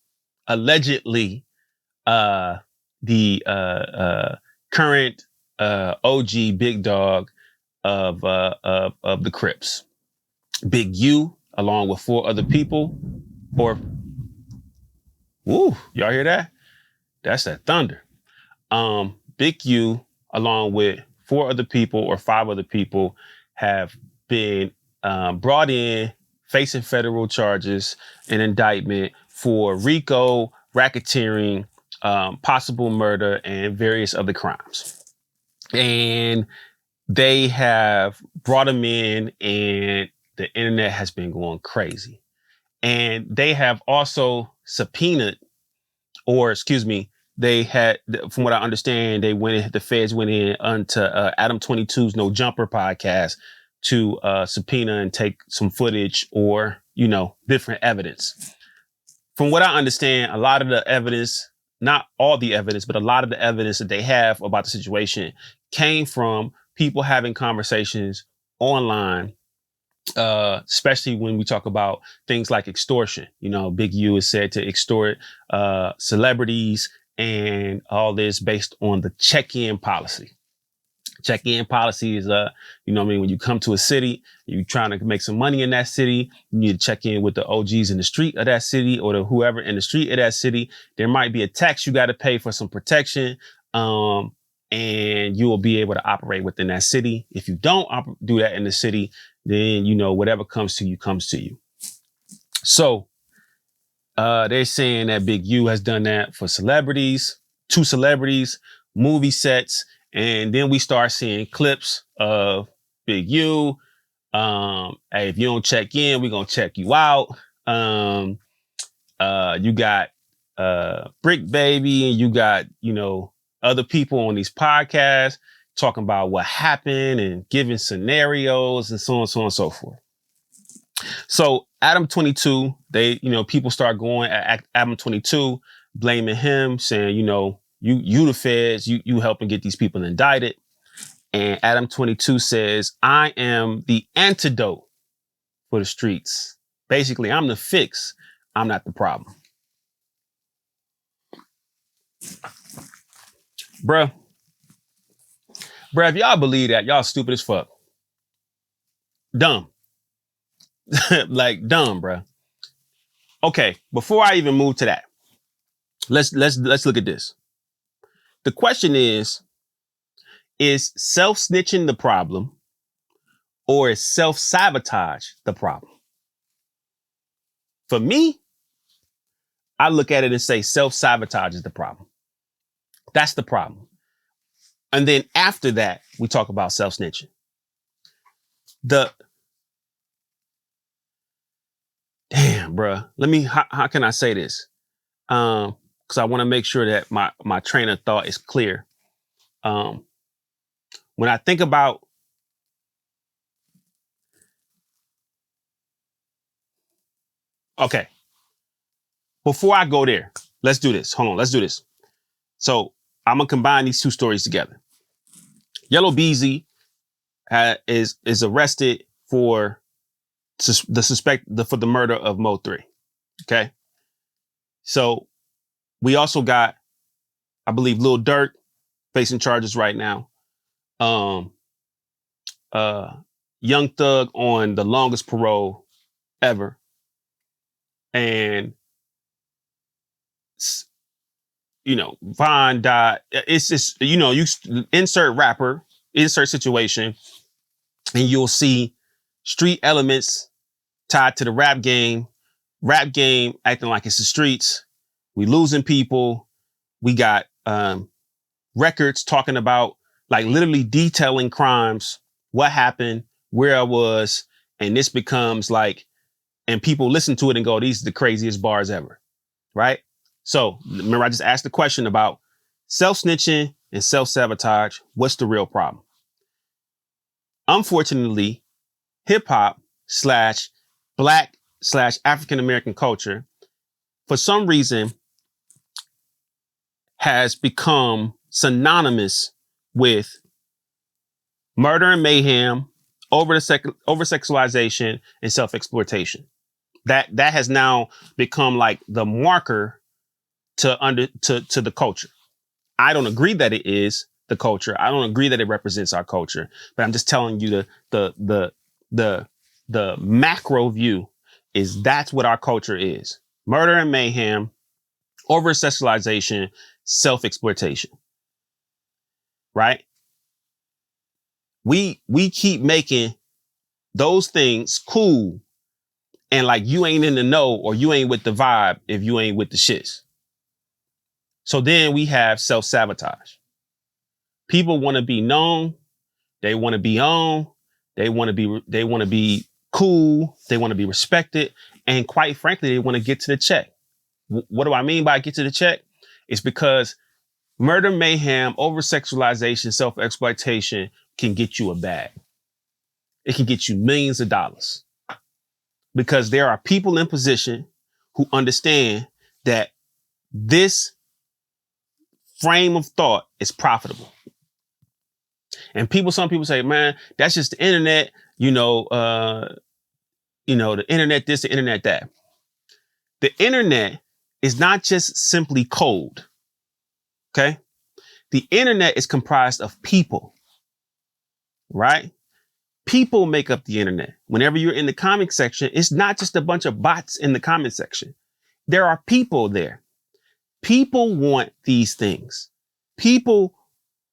allegedly the current OG big dog of the Crips. Big U, along with 4 other people, y'all hear that? That's that thunder. Big U, along with 4 other people or 5 other people, have been brought in facing federal charges and indictment for RICO, racketeering, possible murder, and various other crimes. And they have brought them in, and the internet has been going crazy. And they have also subpoenaed, they had, from what I understand, the feds went in onto Adam 22's No Jumper podcast to subpoena and take some footage or, different evidence. From what I understand, a lot of the evidence, not all the evidence, but a lot of the evidence that they have about the situation came from people having conversations online, especially when we talk about things like extortion. Big U is said to extort celebrities, and all this based on the check-in policy. Check-in policy is, when you come to a city, you're trying to make some money in that city, you need to check in with the OGs in the street of that city, or the whoever in the street of that city. There might be a tax you got to pay for some protection, and you will be able to operate within that city. If you don't do that in the city, then, whatever comes to you, comes to you. So they're saying that Big U has done that for 2 celebrities, movie sets. And then we start seeing clips of Big U. Hey, if you don't check in, we're going to check you out. You got Brick Baby, and you got, other people on these podcasts talking about what happened and giving scenarios and so on, and so forth. So Adam 22, people start going at Adam 22, blaming him, saying, you the feds, you helping get these people indicted. And Adam 22 says, I am the antidote for the streets. Basically, I'm the fix. I'm not the problem. Bruh, if y'all believe that, y'all stupid as fuck. Dumb. Like dumb, bruh. Okay, before I even move to that, let's look at this. The question is Is self-snitching the problem, or is self-sabotage the problem? For me, I look at it and say self-sabotage is the problem. That's the problem. And then after that, we talk about self-snitching. Damn, bruh. How can I say this? Because I want to make sure that my train of thought is clear. When I think about okay, before I go there, let's do this. Hold on, let's do this. So I'm gonna combine these two stories together. Yellow Beezy is arrested for the murder of Mo 3. Okay, so we also got, I believe, Lil Durk facing charges right now. Young Thug on the longest parole ever. And, you know, Von died. It's just, you know, you insert rapper, insert situation, and you'll see street elements tied to the rap game acting like it's the streets. We losing people. We got records talking about, like, literally detailing crimes, what happened, where I was, and this becomes like, and people listen to it and go, these are the craziest bars ever, right? So remember, I just asked the question about self-snitching and self-sabotage. What's the real problem? Unfortunately, hip-hop / Black / African-American culture, for some reason, has become synonymous with murder and mayhem, over-sexualization, and self-exploitation. That has now become like the marker to the culture. I don't agree that it is the culture. I don't agree that it represents our culture, but I'm just telling you the macro view is that's what our culture is. Murder and mayhem, over-sexualization, self-exploitation. Right? We keep making those things cool, and like you ain't in the know or you ain't with the vibe if you ain't with the shits. So then we have self-sabotage. People want to be known. They want to be on. They want to be cool. They want to be respected. And quite frankly, they want to get to the check. What do I mean by get to the check? It's because murder, mayhem, over-sexualization, self-exploitation can get you a bag. It can get you millions of dollars. Because there are people in position who understand that this frame of thought is profitable. And some people say, man, that's just the internet, the internet this, the internet that. The internet is not just simply code. Okay? The internet is comprised of people, right? People make up the internet. Whenever you're in the comment section, it's not just a bunch of bots in the comment section. There are people there. People want these things. People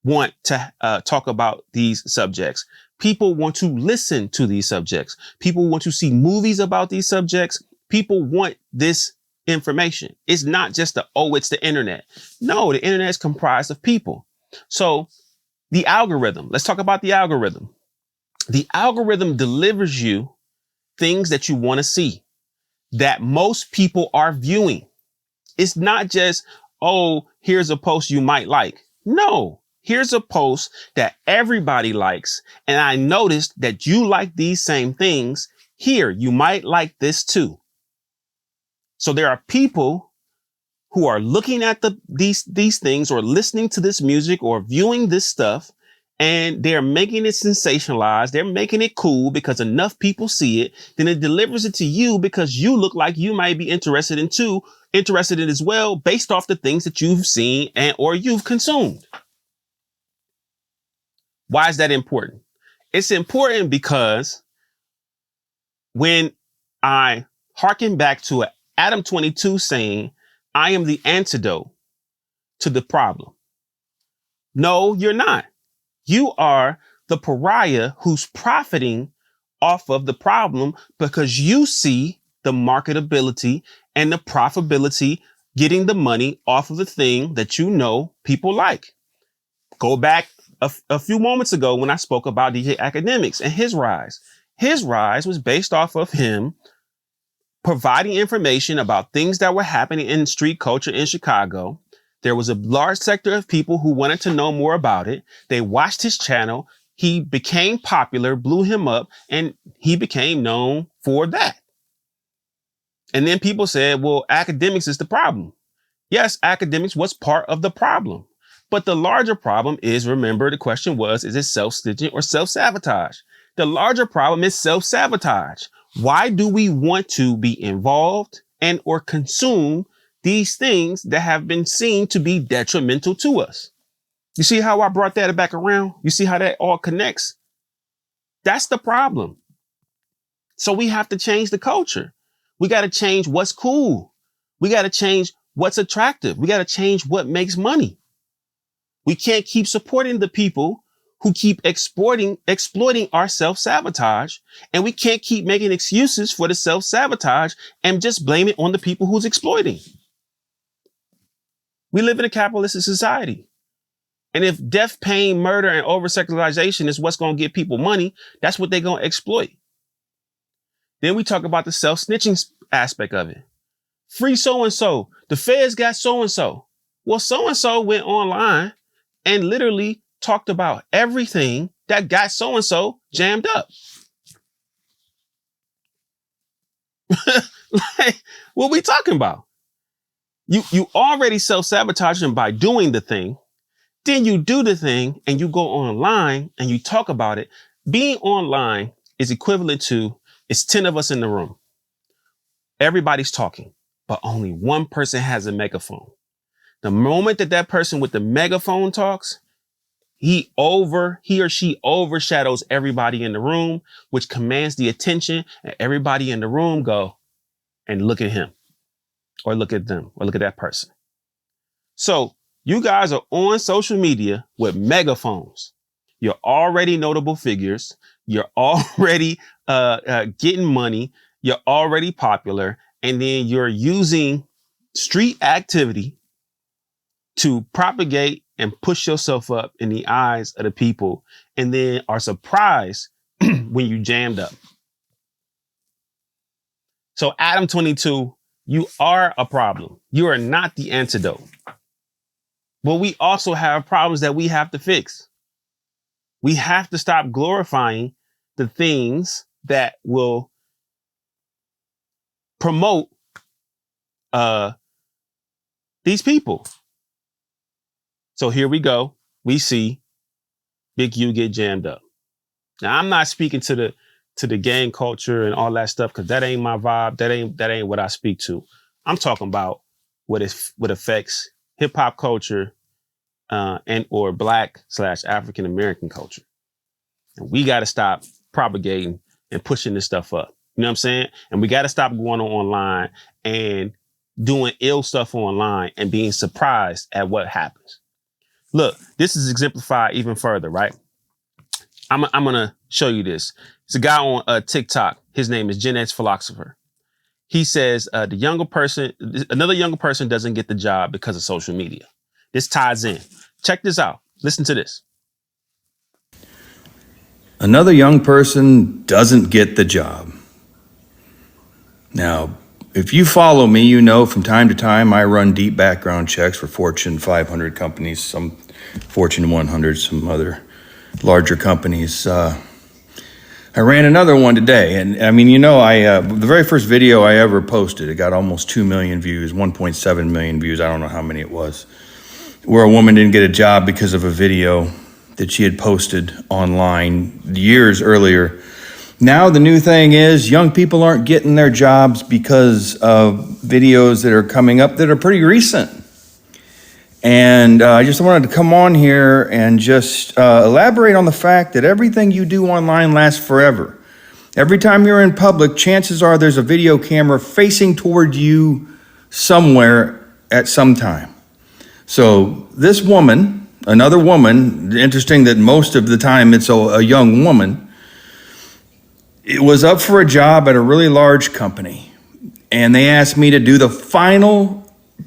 want to talk about these subjects. People want to listen to these subjects. People want to see movies about these subjects. People want this information. It's not just it's the internet. No, the internet is comprised of people. So the algorithm, let's talk about the algorithm. The algorithm delivers you things that you want to see, that most people are viewing. It's not just, here's a post you might like. No, here's a post that everybody likes. And I noticed that you like these same things. Here, you might like this too. So there are people who are looking at these things or listening to this music or viewing this stuff, and they're making it sensationalized. They're making it cool because enough people see it. Then it delivers it to you because you look like you might be interested in as well, based off the things that you've seen or you've consumed. Why is that important? It's important because when I hearken back to Adam 22 saying, I am the antidote to the problem. No, you're not. You are the pariah who's profiting off of the problem because you see the marketability and the profitability getting the money off of the thing that you know people like. Go back a few moments ago when I spoke about DJ Academics and his rise. His rise was based off of him providing information about things that were happening in street culture in Chicago. There was a large sector of people who wanted to know more about it. They watched his channel. He became popular, blew him up, and he became known for that. And then people said, well, academics is the problem. Yes, academics was part of the problem. But the larger problem is, remember, the question was, is it self-stitching or self-sabotage? The larger problem is self-sabotage. Why do we want to be involved and or consume these things that have been seen to be detrimental to us? You see how I brought that back around? You see how that all connects? That's the problem. So we have to change the culture. We got to change what's cool. We got to change what's attractive. We got to change what makes money. We can't keep supporting the people who keep exploiting our self-sabotage. And we can't keep making excuses for the self-sabotage and just blame it on the people who's exploiting. We live in a capitalistic society. And if death, pain, murder, and over-sexualization is what's going to get people money, that's what they're going to exploit. Then we talk about the self-snitching aspect of it. Free so-and-so. The feds got so-and-so. Well, so-and-so went online and literally talked about everything that got so-and-so jammed up. Like, what we talking about? You already self-sabotaging by doing the thing. Then you do the thing and you go online and you talk about it. Being online is equivalent to, it's 10 of us in the room. Everybody's talking, but only one person has a megaphone. The moment that person with the megaphone talks, he or she overshadows everybody in the room, which commands the attention, and everybody in the room go and look at him or look at them or look at that person. So you guys are on social media with megaphones. You're already notable figures. You're already getting money. You're already popular. And then you're using street activity to propagate and push yourself up in the eyes of the people, and then are surprised when you jammed up. So Adam 22, you are a problem. You are not the antidote. But we also have problems that we have to fix. We have to stop glorifying the things that will promote these people. So here we go. We see Big U get jammed up. Now, I'm not speaking to the gang culture and all that stuff, because that ain't my vibe. That ain't what I speak to. I'm talking about what affects hip hop culture and or Black/African American culture. And we got to stop propagating and pushing this stuff up. You know what I'm saying? And we got to stop going online and doing ill stuff online and being surprised at what happens. Look, this is exemplified even further, right? I'm going to show you this. It's a guy on TikTok. His name is Gen X Philosopher. He says another younger person doesn't get the job because of social media. This ties in. Check this out. Listen to this. Another young person doesn't get the job. Now, if you follow me, you know from time to time I run deep background checks for Fortune 500 companies, some Fortune 100, some other larger companies. I ran another one today, and I mean, the very first video I ever posted, it got almost 2 million views, 1.7 million views, I don't know how many it was, where a woman didn't get a job because of a video that she had posted online years earlier. Now the new thing is young people aren't getting their jobs because of videos that are coming up that are pretty recent. And I just wanted to come on here and just elaborate on the fact that everything you do online lasts forever. Every time you're in public, chances are there's a video camera facing toward you somewhere at some time. So this woman, another woman. Interesting that most of the time it's a young woman. It was up for a job at a really large company, and they asked me to do the final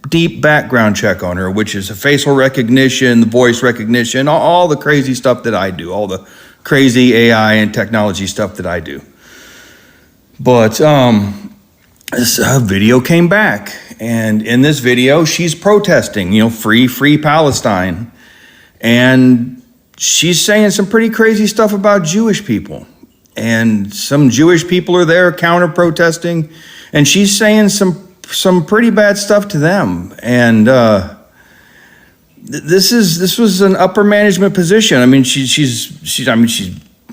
deep background check on her, which is a facial recognition, the voice recognition, all the crazy stuff that I do, all the crazy AI and technology stuff that I do. But this video came back, and in this video, she's protesting, free Palestine, and she's saying some pretty crazy stuff about Jewish people, and some Jewish people are there counter protesting, and she's saying some pretty bad stuff to them, and this was an upper management position. I mean, she's I'm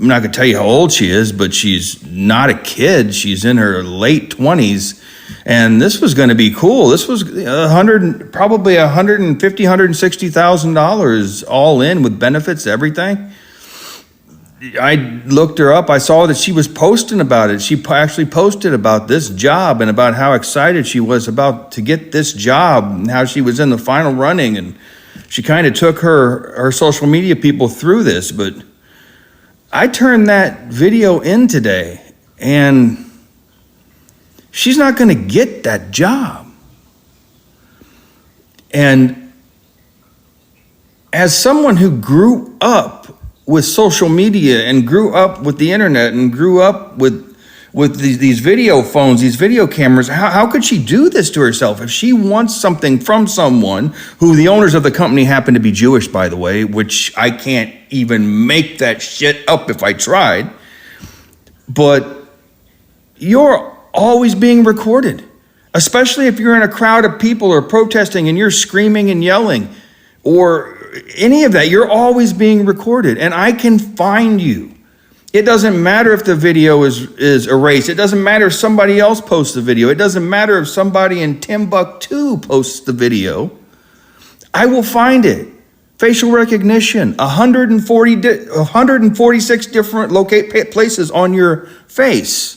not gonna tell you how old she is, but she's not a kid. She's in her late 20s, and this was going to be cool. This was probably $160,000 all in with benefits, everything. I looked her up. I saw that she was posting about it. She actually posted about this job and about how excited she was about to get this job and how she was in the final running. And she kind of took her social media people through this, but I turned that video in today, and she's not going to get that job. And as someone who grew up with social media and grew up with the internet and grew up with these video phones, these video cameras, how could she do this to herself? If she wants something from someone who the owners of the company happen to be Jewish, by the way, which I can't even make that shit up if I tried, but you're always being recorded, especially if you're in a crowd of people or protesting and you're screaming and yelling or any of that. You're always being recorded, and I can find you. It doesn't matter if the video is erased. It doesn't matter if somebody else posts the video. It doesn't matter if somebody in Timbuktu posts the video. I will find it. Facial recognition, 146 different places on your face.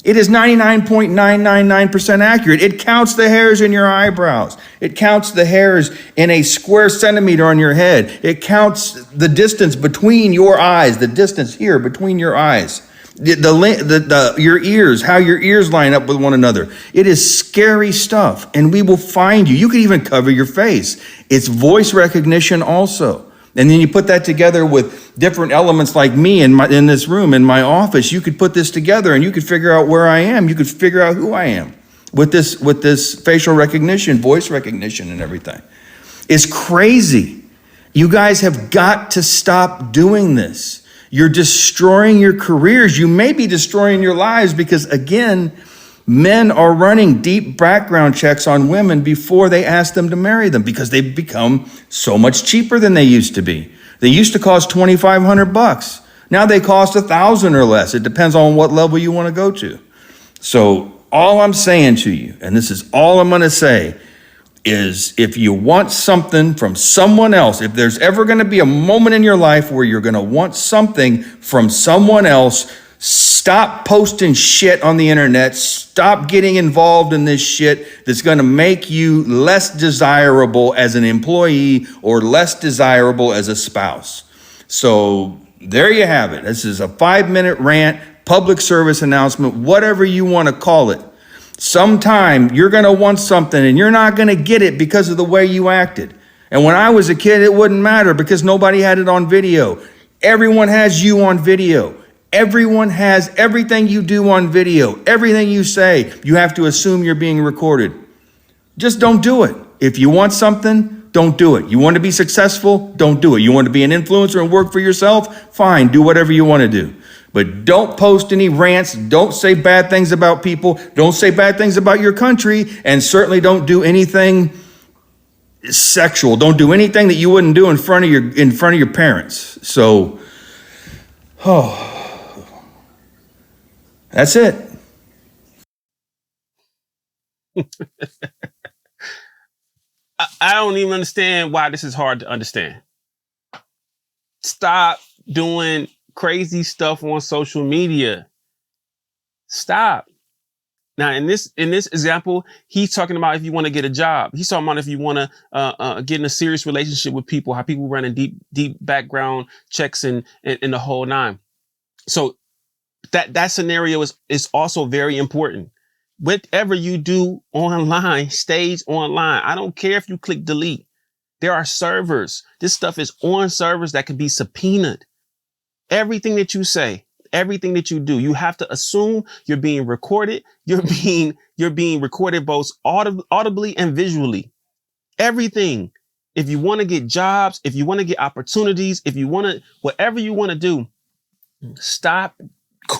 It is 99.999% accurate. It counts the hairs in your eyebrows. It counts the hairs in a square centimeter on your head. It counts the distance between your eyes, the distance here between your eyes, your ears, how your ears line up with one another. It is scary stuff, and we will find you. You can even cover your face. It's voice recognition also. And then you put that together with different elements like me in this room, in my office. You could put this together and you could figure out where I am. You could figure out who I am with this facial recognition, voice recognition and everything. It's crazy. You guys have got to stop doing this. You're destroying your careers. You may be destroying your lives because, again, men are running deep background checks on women before they ask them to marry them because they've become so much cheaper than they used to be. They used to cost $2,500. Now they cost $1,000 or less. It depends on what level you want to go to. So all I'm saying to you, and this is all I'm going to say, is if you want something from someone else, if there's ever going to be a moment in your life where you're going to want something from someone else, stop posting shit on the internet. Stop getting involved in this shit that's going to make you less desirable as an employee or less desirable as a spouse. So there you have it. This is a 5-minute rant, public service announcement, whatever you want to call it. Sometime you're going to want something and you're not going to get it because of the way you acted. And when I was a kid, it wouldn't matter because nobody had it on video. Everyone has you on video. Everyone has everything you do on video. Everything you say, you have to assume you're being recorded. Just don't do it. If you want something, don't do it. You want to be successful? Don't do it. You want to be an influencer and work for yourself? Fine, do whatever you want to do. But don't post any rants. Don't say bad things about people. Don't say bad things about your country. And certainly don't do anything sexual. Don't do anything that you wouldn't do in front of your parents. So, that's it. I don't even understand why this is hard to understand. Stop doing crazy stuff on social media. Stop. Now, in this example, he's talking about if you want to get a job. He's talking about if you want to get in a serious relationship with people, how people run in deep background checks and the whole nine. So that scenario is also very important. Whatever you do online stays online. I don't care if you click delete. There are servers. This stuff is on servers that can be subpoenaed. Everything that you say, everything that you do, you have to assume you're being recorded. You're being recorded both audibly and visually. Everything. If you want to get jobs, if you want to get opportunities, if you want to, whatever you want to do, stop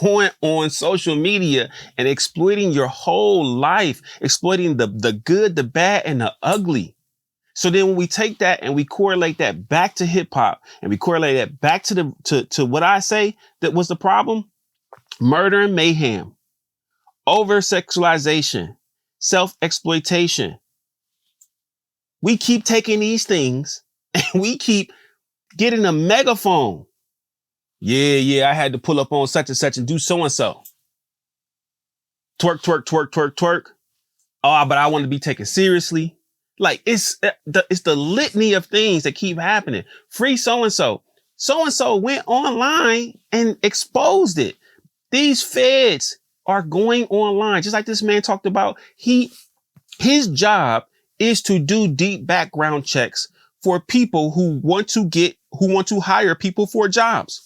going on social media and exploiting your whole life, exploiting the good, the bad, and the ugly. So then when we take that and we correlate that back to hip hop and we correlate that back to what I say that was the problem, murder and mayhem, over sexualization, self-exploitation. We keep taking these things and we keep getting a megaphone. Yeah, I had to pull up on such and such and do so and so. Twerk, twerk, twerk, twerk, twerk. Oh, but I want to be taken seriously. Like it's the litany of things that keep happening. Free so-and-so. So-and-so went online and exposed it. These feds are going online. Just like this man talked about, his job is to do deep background checks for people who want to hire people for jobs.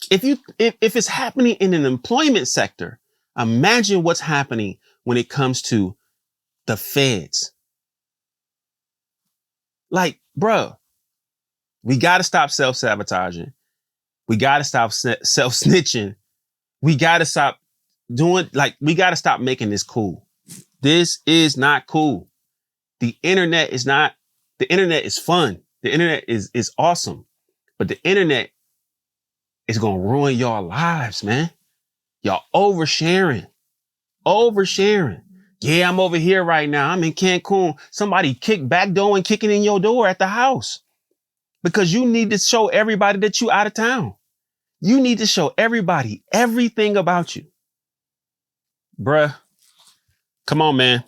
If it's happening in an employment sector, imagine what's happening when it comes to the feds. Like, bruh, we got to stop self-sabotaging. We got to stop self-snitching. We got to stop we got to stop making this cool. This is not cool. The internet is fun. The internet is awesome. But the internet is going to ruin your lives, man. Y'all oversharing. Yeah, I'm over here right now. I'm in Cancun. Somebody backdooring, kicking in your door at the house because you need to show everybody that you out of town. You need to show everybody everything about you. Bruh, come on, man.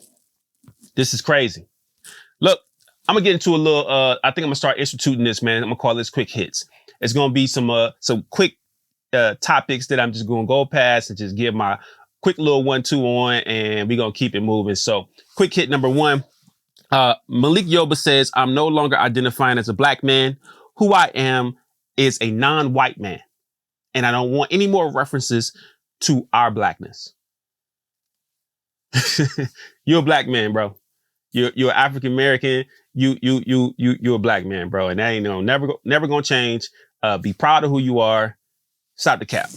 This is crazy. Look, I'm going to get into a little, I think I'm going to start instituting this, man. I'm going to call this quick hits. It's going to be some quick topics that I'm just going to go past and just give my quick little 1-2 on, and we're going to keep it moving. So quick hit number one, Malik Yoba says, I'm no longer identifying as a black man. Who I am is a non-white man. And I don't want any more references to our blackness. You're a black man, bro. You're African-American. You're a black man, bro. And that ain't never going to change. Be proud of who you are. Stop the cap.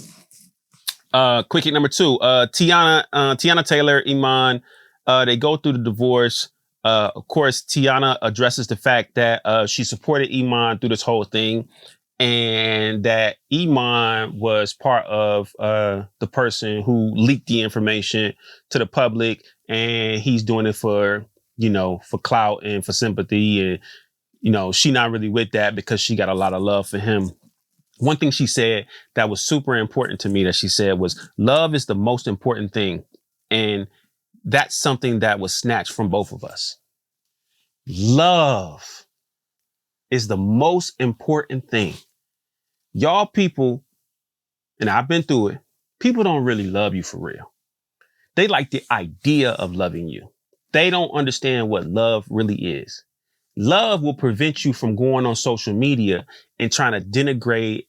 Quick hit number two, Tiana Taylor, Iman, they go through the divorce. Of course, Tiana addresses the fact that she supported Iman through this whole thing and that Iman was part of the person who leaked the information to the public, and he's doing it for clout and for sympathy. And, she not really with that because she got a lot of love for him. One thing she said that was super important to me that she said was love is the most important thing. And that's something that was snatched from both of us. Love is the most important thing. Y'all people, and I've been through it, people don't really love you for real. They like the idea of loving you. They don't understand what love really is. Love will prevent you from going on social media and trying to degrade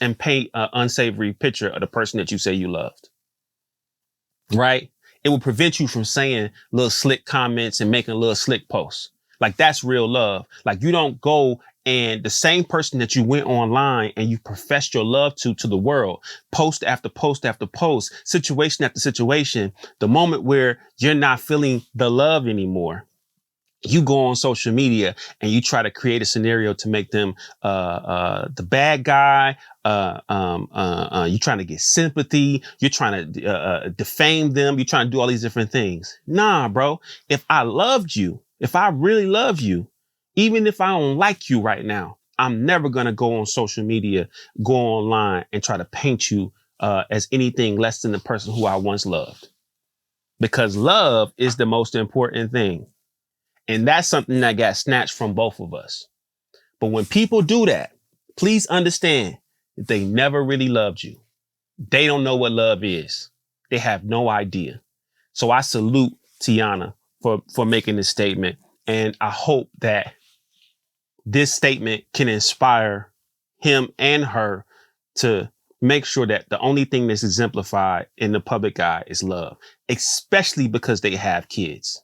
and paint an unsavory picture of the person that you say you loved. Right? It will prevent you from saying little slick comments and making little slick posts. Like that's real love. Like you don't go and the same person that you went online and you professed your love to the world, post after post after post, situation after situation, the moment where you're not feeling the love anymore, you go on social media and you try to create a scenario to make them the bad guy. You're trying to get sympathy. You're trying to defame them. You're trying to do all these different things. Nah, bro. If I loved you, if I really love you, even if I don't like you right now, I'm never going to go on social media, go online and try to paint you as anything less than the person who I once loved. Because love is the most important thing. And that's something that got snatched from both of us. But when people do that, please understand that they never really loved you. They don't know what love is. They have no idea. So I salute Tiana for making this statement. And I hope that this statement can inspire him and her to make sure that the only thing that's exemplified in the public eye is love, especially because they have kids,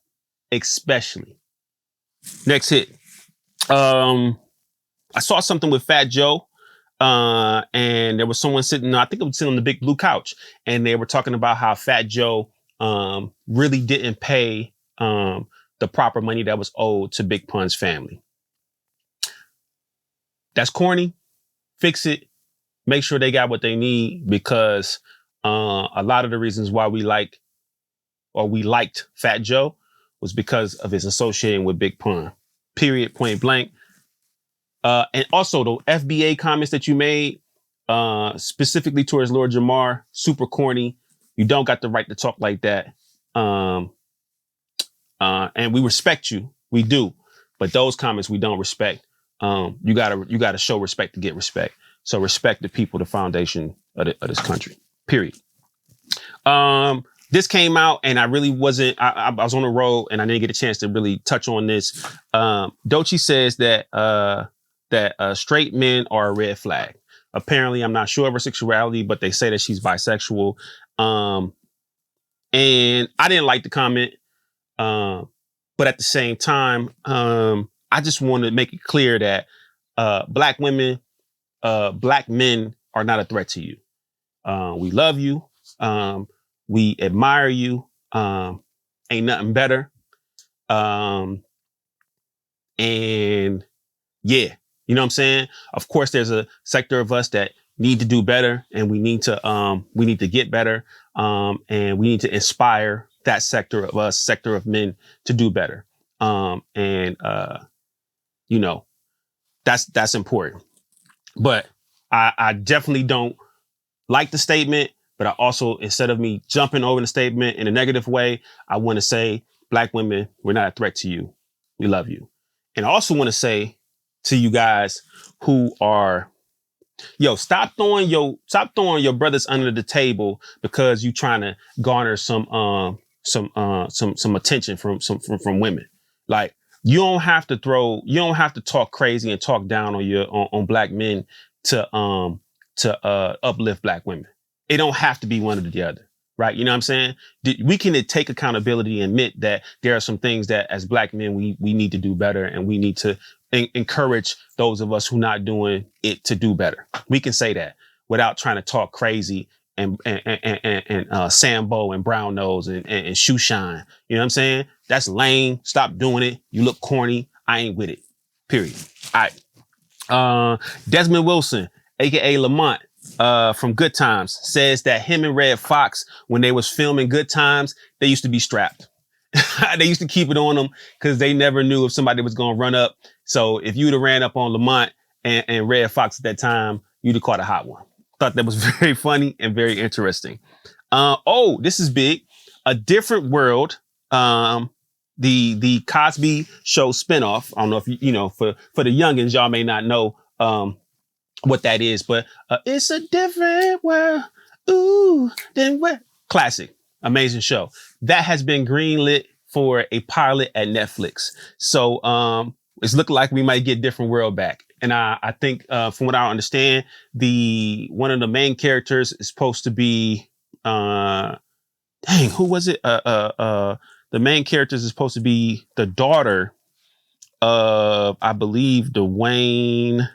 especially. Next hit. I saw something with Fat Joe, and there was someone sitting, I think it was sitting on the big blue couch, and they were talking about how Fat Joe really didn't pay the proper money that was owed to Big Pun's family. That's corny. Fix it. Make sure they got what they need, because a lot of the reasons why we liked Fat Joe was because of his associating with Big Pun. Period. Point blank. And also the FBA comments that you made, specifically towards Lord Jamar, super corny. You don't got the right to talk like that. And we respect you. We do. But those comments we don't respect. You gotta show respect to get respect. So respect the people, the foundation of this country. Period. This came out and I really wasn't, I was on the road and I didn't get a chance to really touch on this. Doechii says that straight men are a red flag. Apparently, I'm not sure of her sexuality, but they say that she's bisexual. And I didn't like the comment. But at the same time, I just want to make it clear that black women, black men are not a threat to you. We love you. We admire you. Ain't nothing better. And yeah, you know what I'm saying? Of course, there's a sector of us that need to do better, and we need to get better. And we need to inspire that sector of men to do better. You know, that's important. But I definitely don't like the statement, but I also, instead of me jumping over the statement in a negative way, I want to say, black women, we're not a threat to you. We love you. And I also want to say to you guys who are, stop throwing your brothers under the table because you trying to garner some attention from women. Like, you don't have to talk crazy and talk down on black men to uplift black women. It don't have to be one or the other, right? You know what I'm saying? We can take accountability and admit that there are some things that as black men, we need to do better, and we need to encourage those of us who not doing it to do better. We can say that without trying to talk crazy and Sambo and brown nose and shoe shine. You know what I'm saying? That's lame. Stop doing it. You look corny. I ain't with it. Period. All right. Desmond Wilson, aka Lamont, from Good Times, says that him and Red Fox, when they was filming Good Times, they used to be strapped. They used to keep it on them because they never knew if somebody was going to run up. So if you'd have ran up on Lamont and Red Fox at that time, you'd have caught a hot one. Thought that was very funny and very interesting. This is big. A Different World. The Cosby Show spinoff. I don't know if for the youngins, y'all may not know what that is, but it's a different world. Ooh, then what? Classic, amazing show that has been greenlit for a pilot at Netflix. So it's looking like we might get Different World back. And I think from what I understand, one of the main characters is supposed to be who was it? The main characters is supposed to be the daughter of, I believe, Dwayne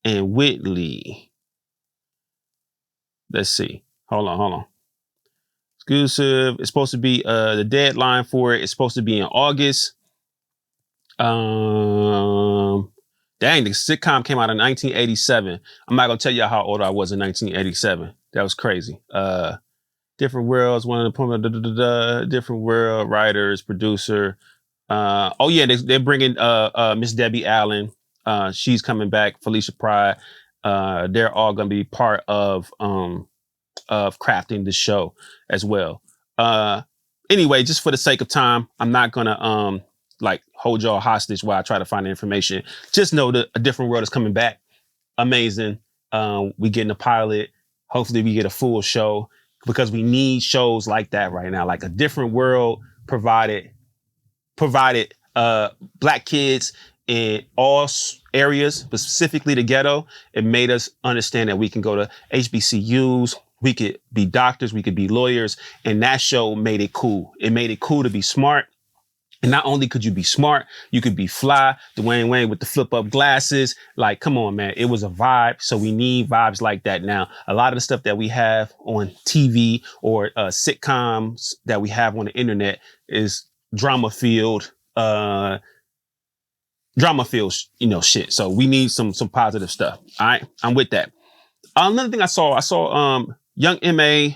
and Whitley. Let's see. Hold on. Exclusive. It's supposed to be the deadline for it is supposed to be in August. Dang, the sitcom came out in 1987. I'm not gonna tell you how old I was in 1987. That was crazy. Different Worlds, one of the Different World writers, producer. They're bringing Miss Debbie Allen. She's coming back. Felicia Pride. They're all gonna be part of of crafting the show as well. Anyway, just for the sake of time, I'm not gonna like hold y'all hostage while I try to find the information. Just know that A Different World is coming back. Amazing. We getting a pilot. Hopefully we get a full show, because we need shows like that right now. Like A Different World provided Black kids in all areas, but specifically the ghetto. It made us understand that we can go to HBCUs, we could be doctors, we could be lawyers, and that show made it cool. It made it cool to be smart. And not only could you be smart, you could be fly, Dwayne Wayne with the flip up glasses. Like, come on, man. It was a vibe. So we need vibes like that now. A lot of the stuff that we have on TV or sitcoms that we have on the internet is drama filled, shit. So we need some positive stuff. All right. I'm with that. Another thing I saw young MA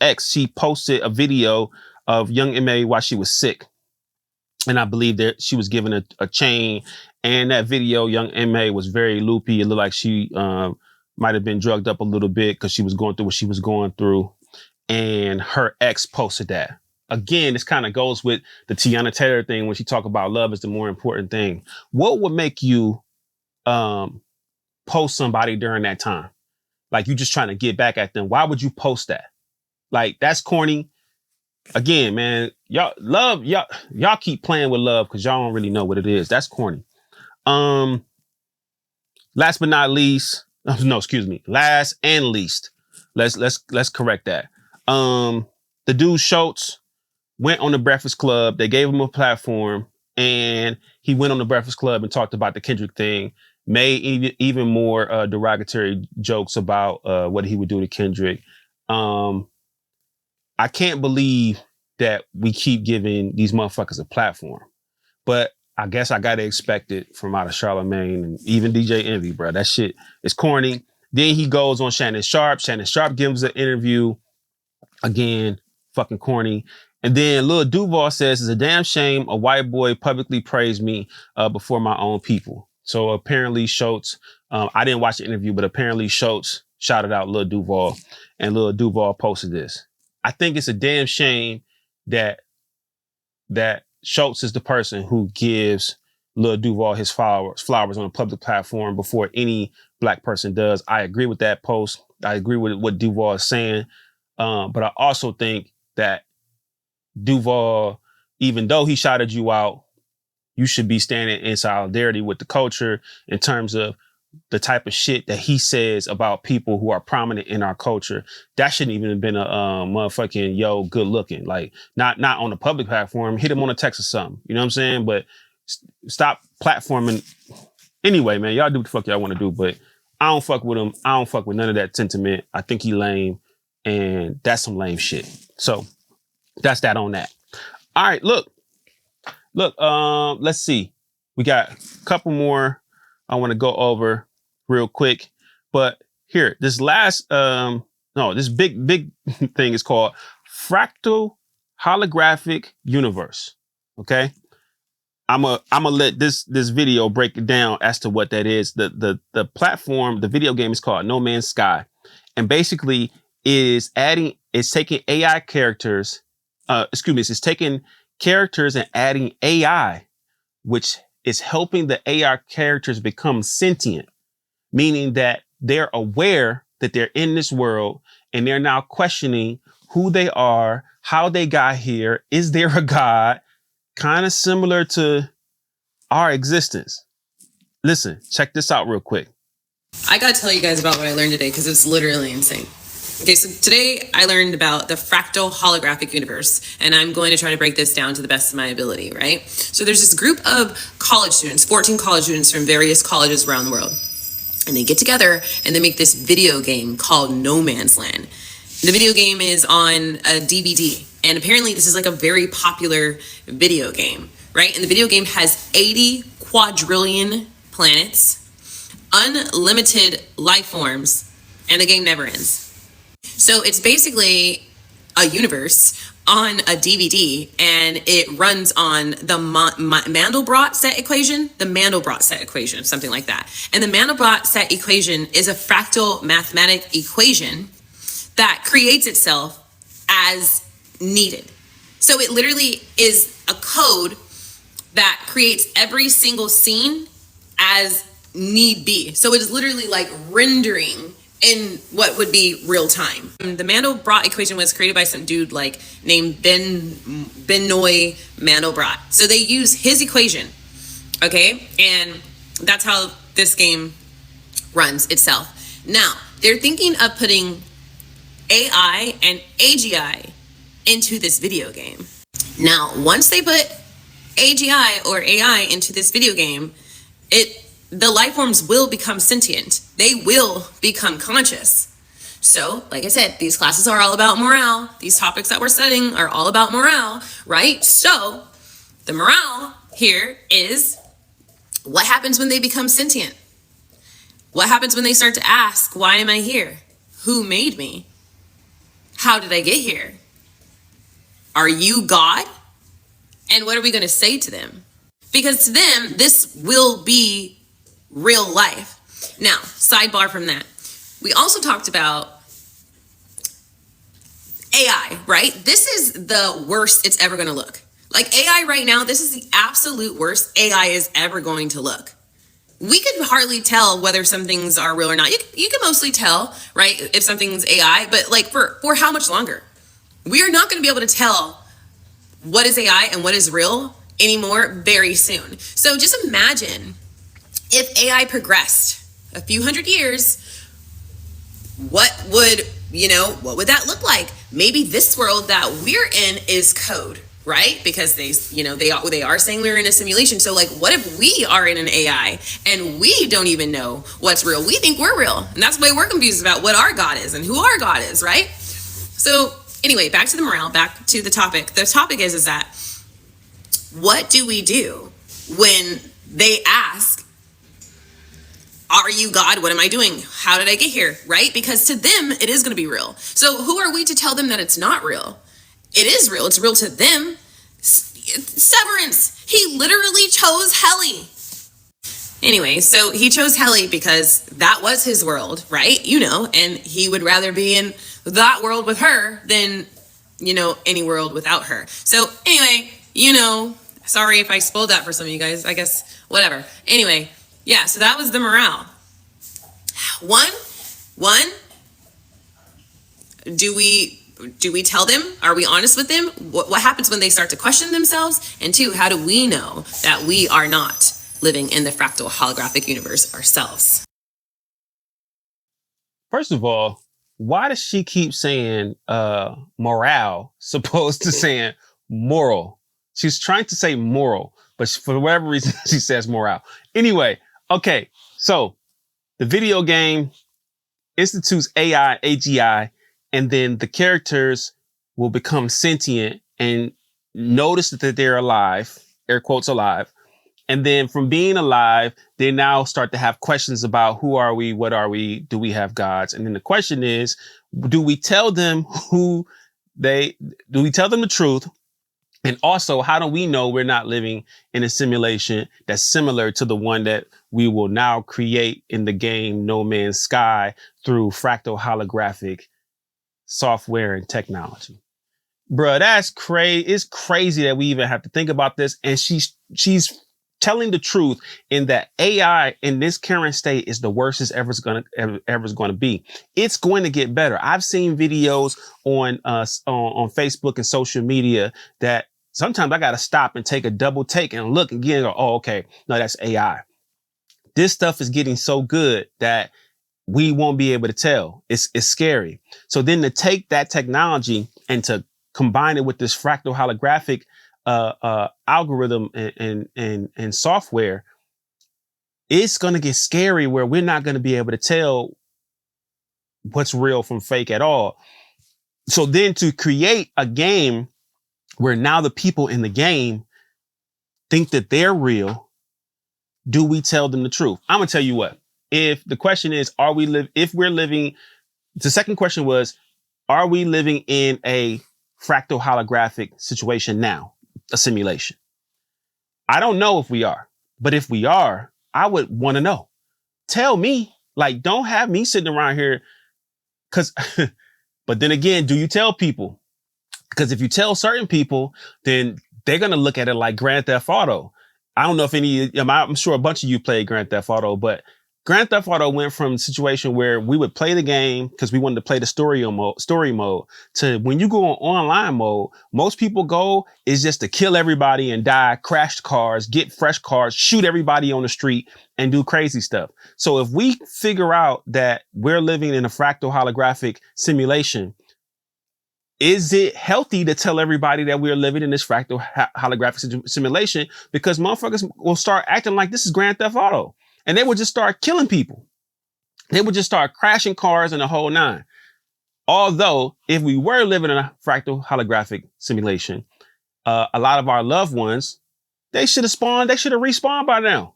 X, she posted a video of young MA while she was sick. And I believe that she was given a chain. And that video, young MA was very loopy. It looked like she might have been drugged up a little bit because she was going through what she was going through. And her ex posted that. Again, this kind of goes with the Tiana Taylor thing when she talked about love is the more important thing. What would make you post somebody during that time? Like, you just trying to get back at them. Why would you post that? Like, that's corny. Again, man, y'all keep playing with love because y'all don't really know what it is. That's corny. Last but not least, last and least. Let's correct that. The dude Schultz went on the Breakfast Club. They gave him a platform, and he went on the Breakfast Club and talked about the Kendrick thing. Made even more derogatory jokes about what he would do to Kendrick. I can't believe that we keep giving these motherfuckers a platform, but I guess I got to expect it from out of Charlamagne and even DJ Envy, bro. That shit is corny. Then he goes on Shannon Sharp. Shannon Sharp gives an interview. Again, fucking corny. And then Lil Duval says, it's a damn shame a white boy publicly praised me before my own people. So apparently Schultz, I didn't watch the interview, but apparently Schultz shouted out Lil Duval, and Lil Duval posted this. I think it's a damn shame that Schultz is the person who gives Lil Duval his flowers on a public platform before any Black person does. I agree with that post. I agree with what Duval is saying. But I also think that Duval, even though he shouted you out, you should be standing in solidarity with the culture in terms of the type of shit that he says about people who are prominent in our culture. That shouldn't even have been a motherfucking, yo, good looking. Like, not on a public platform. Hit him on a text or something. You know what I'm saying? But stop platforming. Anyway, man, y'all do what the fuck y'all want to do. But I don't fuck with him. I don't fuck with none of that sentiment. I think he lame. And that's some lame shit. So that's that on that. All right, look, let's see. We got a couple more I want to go over real quick. But here, this last, this big thing is called Fractal Holographic Universe. Okay. I'm gonna let this video break it down as to what that is. The platform, the video game is called No Man's Sky. And basically it's taking AI characters, it's taking characters and adding AI, which is helping the AI characters become sentient, meaning that they're aware that they're in this world and they're now questioning who they are, how they got here. Is there a God? Kind of similar to our existence. Listen, check this out real quick. I gotta tell you guys about what I learned today because it's literally insane. Okay, so today I learned about the fractal holographic universe, and I'm going to try to break this down to the best of my ability, right? So there's this group of college students, 14 college students from various colleges around the world, and they get together and they make this video game called No Man's Land. The video game is on a DVD, and apparently this is like a very popular video game, right? And the video game has 80 quadrillion planets, unlimited life forms, and the game never ends. So it's basically a universe on a DVD, and it runs on the Mandelbrot set equation, something like that. And the Mandelbrot set equation is a fractal mathematic equation that creates itself as needed. So it literally is a code that creates every single scene as need be. So it is literally like rendering in what would be real time. The Mandelbrot equation was created by some dude like named Benoit Mandelbrot. So they use his equation, okay? And that's how this game runs itself. Now, they're thinking of putting AI and AGI into this video game. Now, once they put AGI or AI into this video game, the life forms will become sentient. They will become conscious. So, like I said, these classes are all about morale. These topics that we're studying are all about morale, right? So, the morale here is what happens when they become sentient? What happens when they start to ask, why am I here? Who made me? How did I get here? Are you God? And what are we going to say to them? Because to them, this will be real life. Now, sidebar from that. We also talked about AI, right? This is the worst it's ever going to look. Like AI right now, this is the absolute worst AI is ever going to look. We can hardly tell whether some things are real or not. You can mostly tell, right, if something's AI, but like for how much longer? We are not going to be able to tell what is AI and what is real anymore very soon. So just imagine if AI progressed a few hundred years, what would that look like? Maybe this world that we're in is code, right? Because they are saying we're in a simulation. So like, what if we are in an AI and we don't even know what's real? We think we're real. And that's why we're confused about what our God is and who our God is, right? So anyway, back to the morale, back to the topic. The topic is that what do we do when they ask, are you God? What am I doing? How did I get here? Right? Because to them, it is going to be real. So who are we to tell them that it's not real? It is real. It's real to them. Severance. He literally chose Helly. Anyway, so he chose Helly because that was his world, right? And he would rather be in that world with her than, any world without her. So anyway, sorry if I spoiled that for some of you guys. I guess, whatever. Anyway, yeah, so that was the morale. One, do we tell them? Are we honest with them? What happens when they start to question themselves? And two, how do we know that we are not living in the fractal holographic universe ourselves? First of all, why does she keep saying morale supposed to saying moral? She's trying to say moral, but for whatever reason, she says morale. Anyway, okay, so the video game institutes AI, AGI, and then the characters will become sentient and notice that they're alive, air quotes alive. And then from being alive, they now start to have questions about who are we? What are we? Do we have gods? And then the question is, do we tell them do we tell them the truth? And also, how do we know we're not living in a simulation that's similar to the one that we will now create in the game No Man's Sky through fractal holographic software and technology? Bruh, that's crazy. It's crazy that we even have to think about this. And she's telling the truth in that AI in this current state is the worst it's ever going to be. It's going to get better. I've seen videos on Facebook and social media that sometimes I got to stop and take a double take and look again and go, oh, okay, no, that's AI. This stuff is getting so good that we won't be able to tell. It's scary. So then to take that technology and to combine it with this fractal holographic algorithm and software, it's going to get scary where we're not going to be able to tell what's real from fake at all. So then to create a game where now the people in the game think that they're real, do we tell them the truth? I'm going to tell you what. If the question is, the second question was, are we living in a fractal holographic situation now? A simulation. I don't know if we are, but if we are, I would want to know. Tell me, like, don't have me sitting around here because But then again, do you tell people? Because if you tell certain people, then they're going to look at it like Grand Theft Auto. I don't know if I'm sure a bunch of you played Grand Theft Auto, but Grand Theft Auto went from a situation where we would play the game because we wanted to play the story mode to when you go on online mode, most people go is just to kill everybody and die, crash cars, get fresh cars, shoot everybody on the street and do crazy stuff. So if we figure out that we're living in a fractal holographic simulation, is it healthy to tell everybody that we're living in this fractal holographic simulation? Because motherfuckers will start acting like this is Grand Theft Auto and they will just start killing people. They would just start crashing cars and the whole nine. Although if we were living in a fractal holographic simulation, a lot of our loved ones, they should have respawned by now.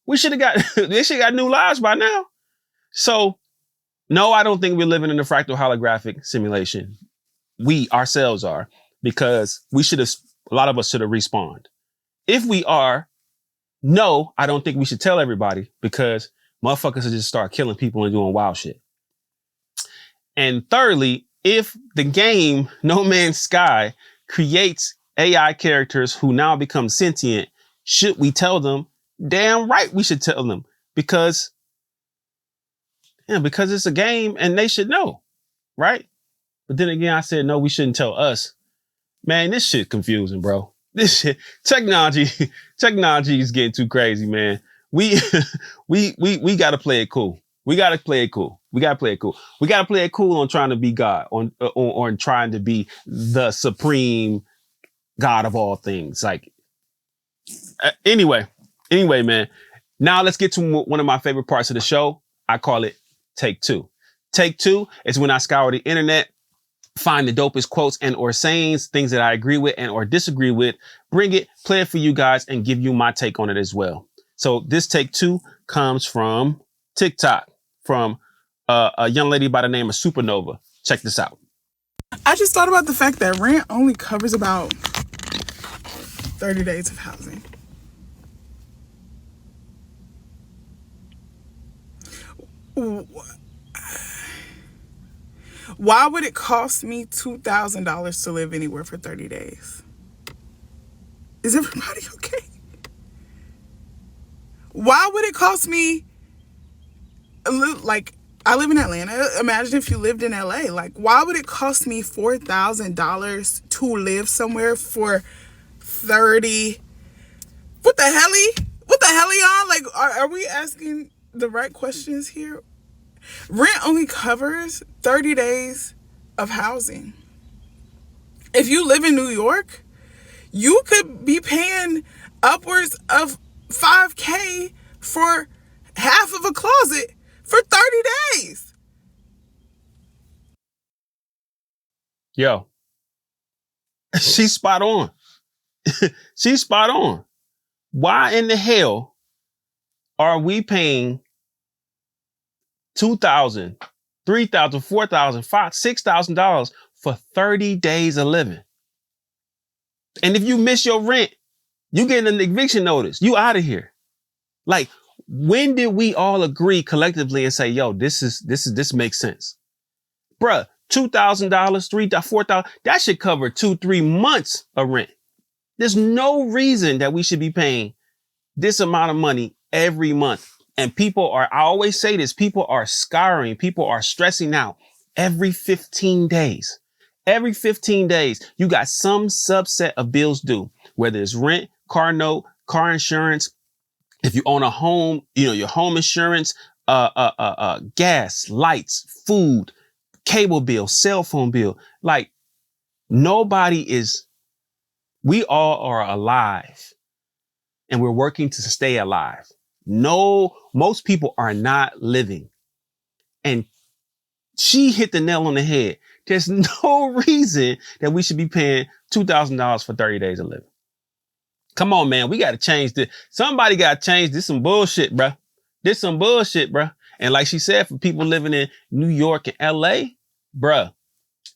They should have got new lives by now. So no, I don't think we're living in a fractal holographic simulation. We ourselves are, because a lot of us should have respawned. If we are, no, I don't think we should tell everybody, because motherfuckers will just start killing people and doing wild shit. And thirdly, if the game No Man's Sky creates AI characters who now become sentient, should we tell them? Damn right we should tell them, because it's a game and they should know, right? But then again, I said, no, we shouldn't tell us. Man, this shit confusing, bro. This shit, technology is getting too crazy, man. We got to play it cool. We got to play it cool. We got to play it cool on trying to be God, on trying to be the supreme God of all things. Like, anyway, man. Now let's get to one of my favorite parts of the show. I call it Take Two. Take Two is when I scour the internet, find the dopest quotes and or sayings, things that I agree with and or disagree with, bring it, play it for you guys, and give you my take on it as well. So this Take Two comes from TikTok, from a young lady by the name of Supernova. Check this out. I just thought about the fact that rent only covers about 30 days of housing. Why would it cost me $2,000 to live anywhere for 30 days? Is everybody okay? Why would it cost me, like, I live in Atlanta. Imagine if you lived in LA. Like, why would it cost me $4,000 to live somewhere for 30? What the hell? What the hell, y'all? Like, are we asking the right questions here? Rent only covers 30 days of housing. If you live in New York, you could be paying upwards of $5,000 for half of a closet for 30 days. Yo, she's spot on. She's spot on. Why in the hell are we paying $2,000, $3,000, $4,000, $5,000, $6,000 for 30 days of living? And if you miss your rent, you get an eviction notice. You out of here. Like, when did we all agree collectively and say, yo, this makes sense? Bruh, $2,000, $3,000, $4,000, that should cover 2-3 months of rent. There's no reason that we should be paying this amount of money every month. And I always say this, people are scarring, people are stressing out every 15 days. Every 15 days, you got some subset of bills due, whether it's rent, car note, car insurance. If you own a home, your home insurance, gas, lights, food, cable bill, cell phone bill. Like, we all are alive and we're working to stay alive. No, most people are not living. And she hit the nail on the head. There's no reason that we should be paying $2,000 for 30 days of living. Come on, man. We got to change this. Somebody got to change this. Some bullshit, bruh. This some bullshit, bruh. And like she said, for people living in New York and LA, bruh,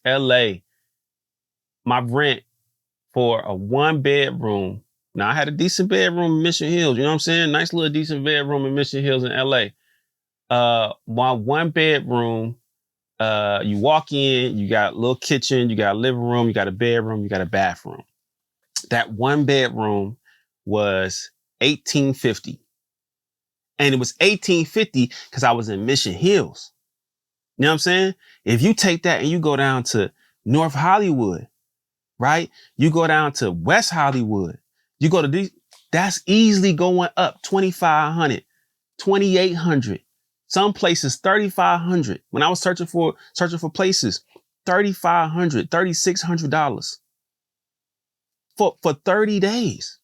LA, my rent for a 1-bedroom. Now, I had a decent bedroom in Mission Hills. You know what I'm saying? Nice little decent bedroom in Mission Hills in LA. My 1-bedroom You walk in, you got a little kitchen, you got a living room, you got a bedroom, you got a bathroom. That one bedroom was $1,850. And it was $1,850 because I was in Mission Hills. You know what I'm saying? If you take that and you go down to North Hollywood, right? You go down to West Hollywood, you go to these, that's easily going up $2,500, $2,800. Some places $3,500. When I was searching for places, $3,500, $3,600 for 30 days.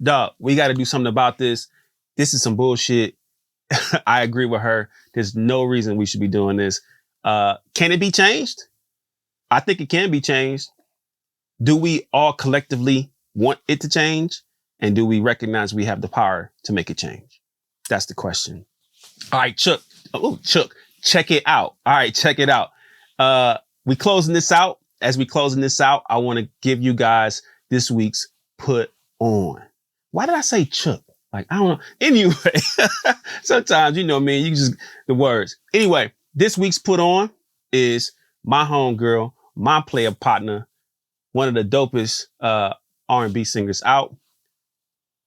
Dog, we got to do something about this. This is some bullshit. I agree with her. There's no reason we should be doing this. Can it be changed? I think it can be changed. Do we all collectively want it to change? And do we recognize we have the power to make it change? That's the question. All right, Chuck. Oh, Chuck, check it out. All right, check it out. We closing this out. As we closing this out, I want to give you guys this week's Put On. Why did I say Chuck? Like, I don't know. Anyway, sometimes, you know me, you just, the words. Anyway, this week's Put On is my homegirl, my player partner, one of the dopest R&B singers out,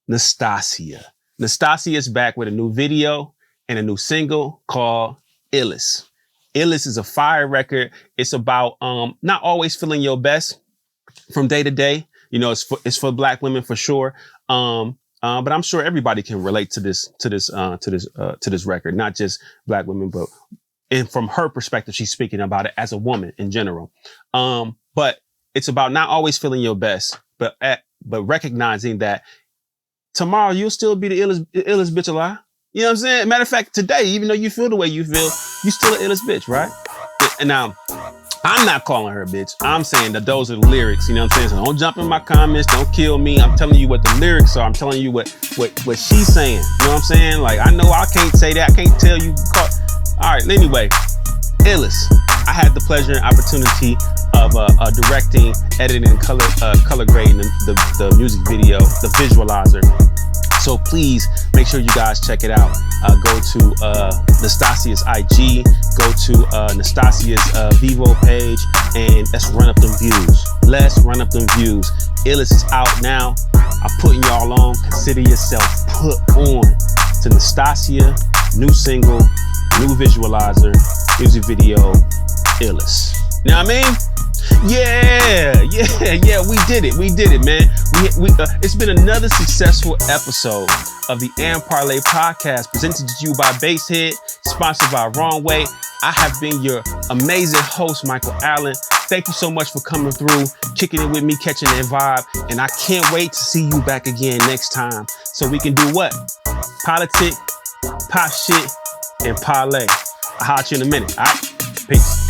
Nastasia. Nastasia is back with a new video and a new single called Illest. Illest is a fire record. It's about not always feeling your best from day to day. You know, it's for Black women for sure. But I'm sure everybody can relate to this record, not just Black women, and from her perspective, she's speaking about it as a woman in general. But it's about not always feeling your best, but recognizing that tomorrow you'll still be the illest bitch alive. You know what I'm saying? Matter of fact, today, even though you feel the way you feel, you still an illest bitch, right? And now, I'm not calling her a bitch. I'm saying that those are the lyrics. You know what I'm saying? So don't jump in my comments. Don't kill me. I'm telling you what the lyrics are. I'm telling you what she's saying. You know what I'm saying? Like, I know I can't say that. I can't tell you. All right. Anyway, Illest. I had the pleasure and opportunity of directing, editing, and color grading the music video, the visualizer. So please make sure you guys check it out. Go to Nastasia's IG, go to Nastasia's Vivo page, and let's run up them views. Let's run up them views. Illest is out now. I'm putting y'all on. Consider yourself put on to Nastasia. New single, new visualizer, music video, Illest. You know what I mean? Yeah, we did it, man. It's been another successful episode of the AndParlay Podcast, presented to you by Basshead, sponsored by Wrong Way. I have been your amazing host, Michael Alln. Thank you so much for coming through, kicking it with me, catching that vibe, and I can't wait to see you back again next time, so we can do what? Politic, pop shit, and parlay. I'll holler at you in a minute, all right? Peace.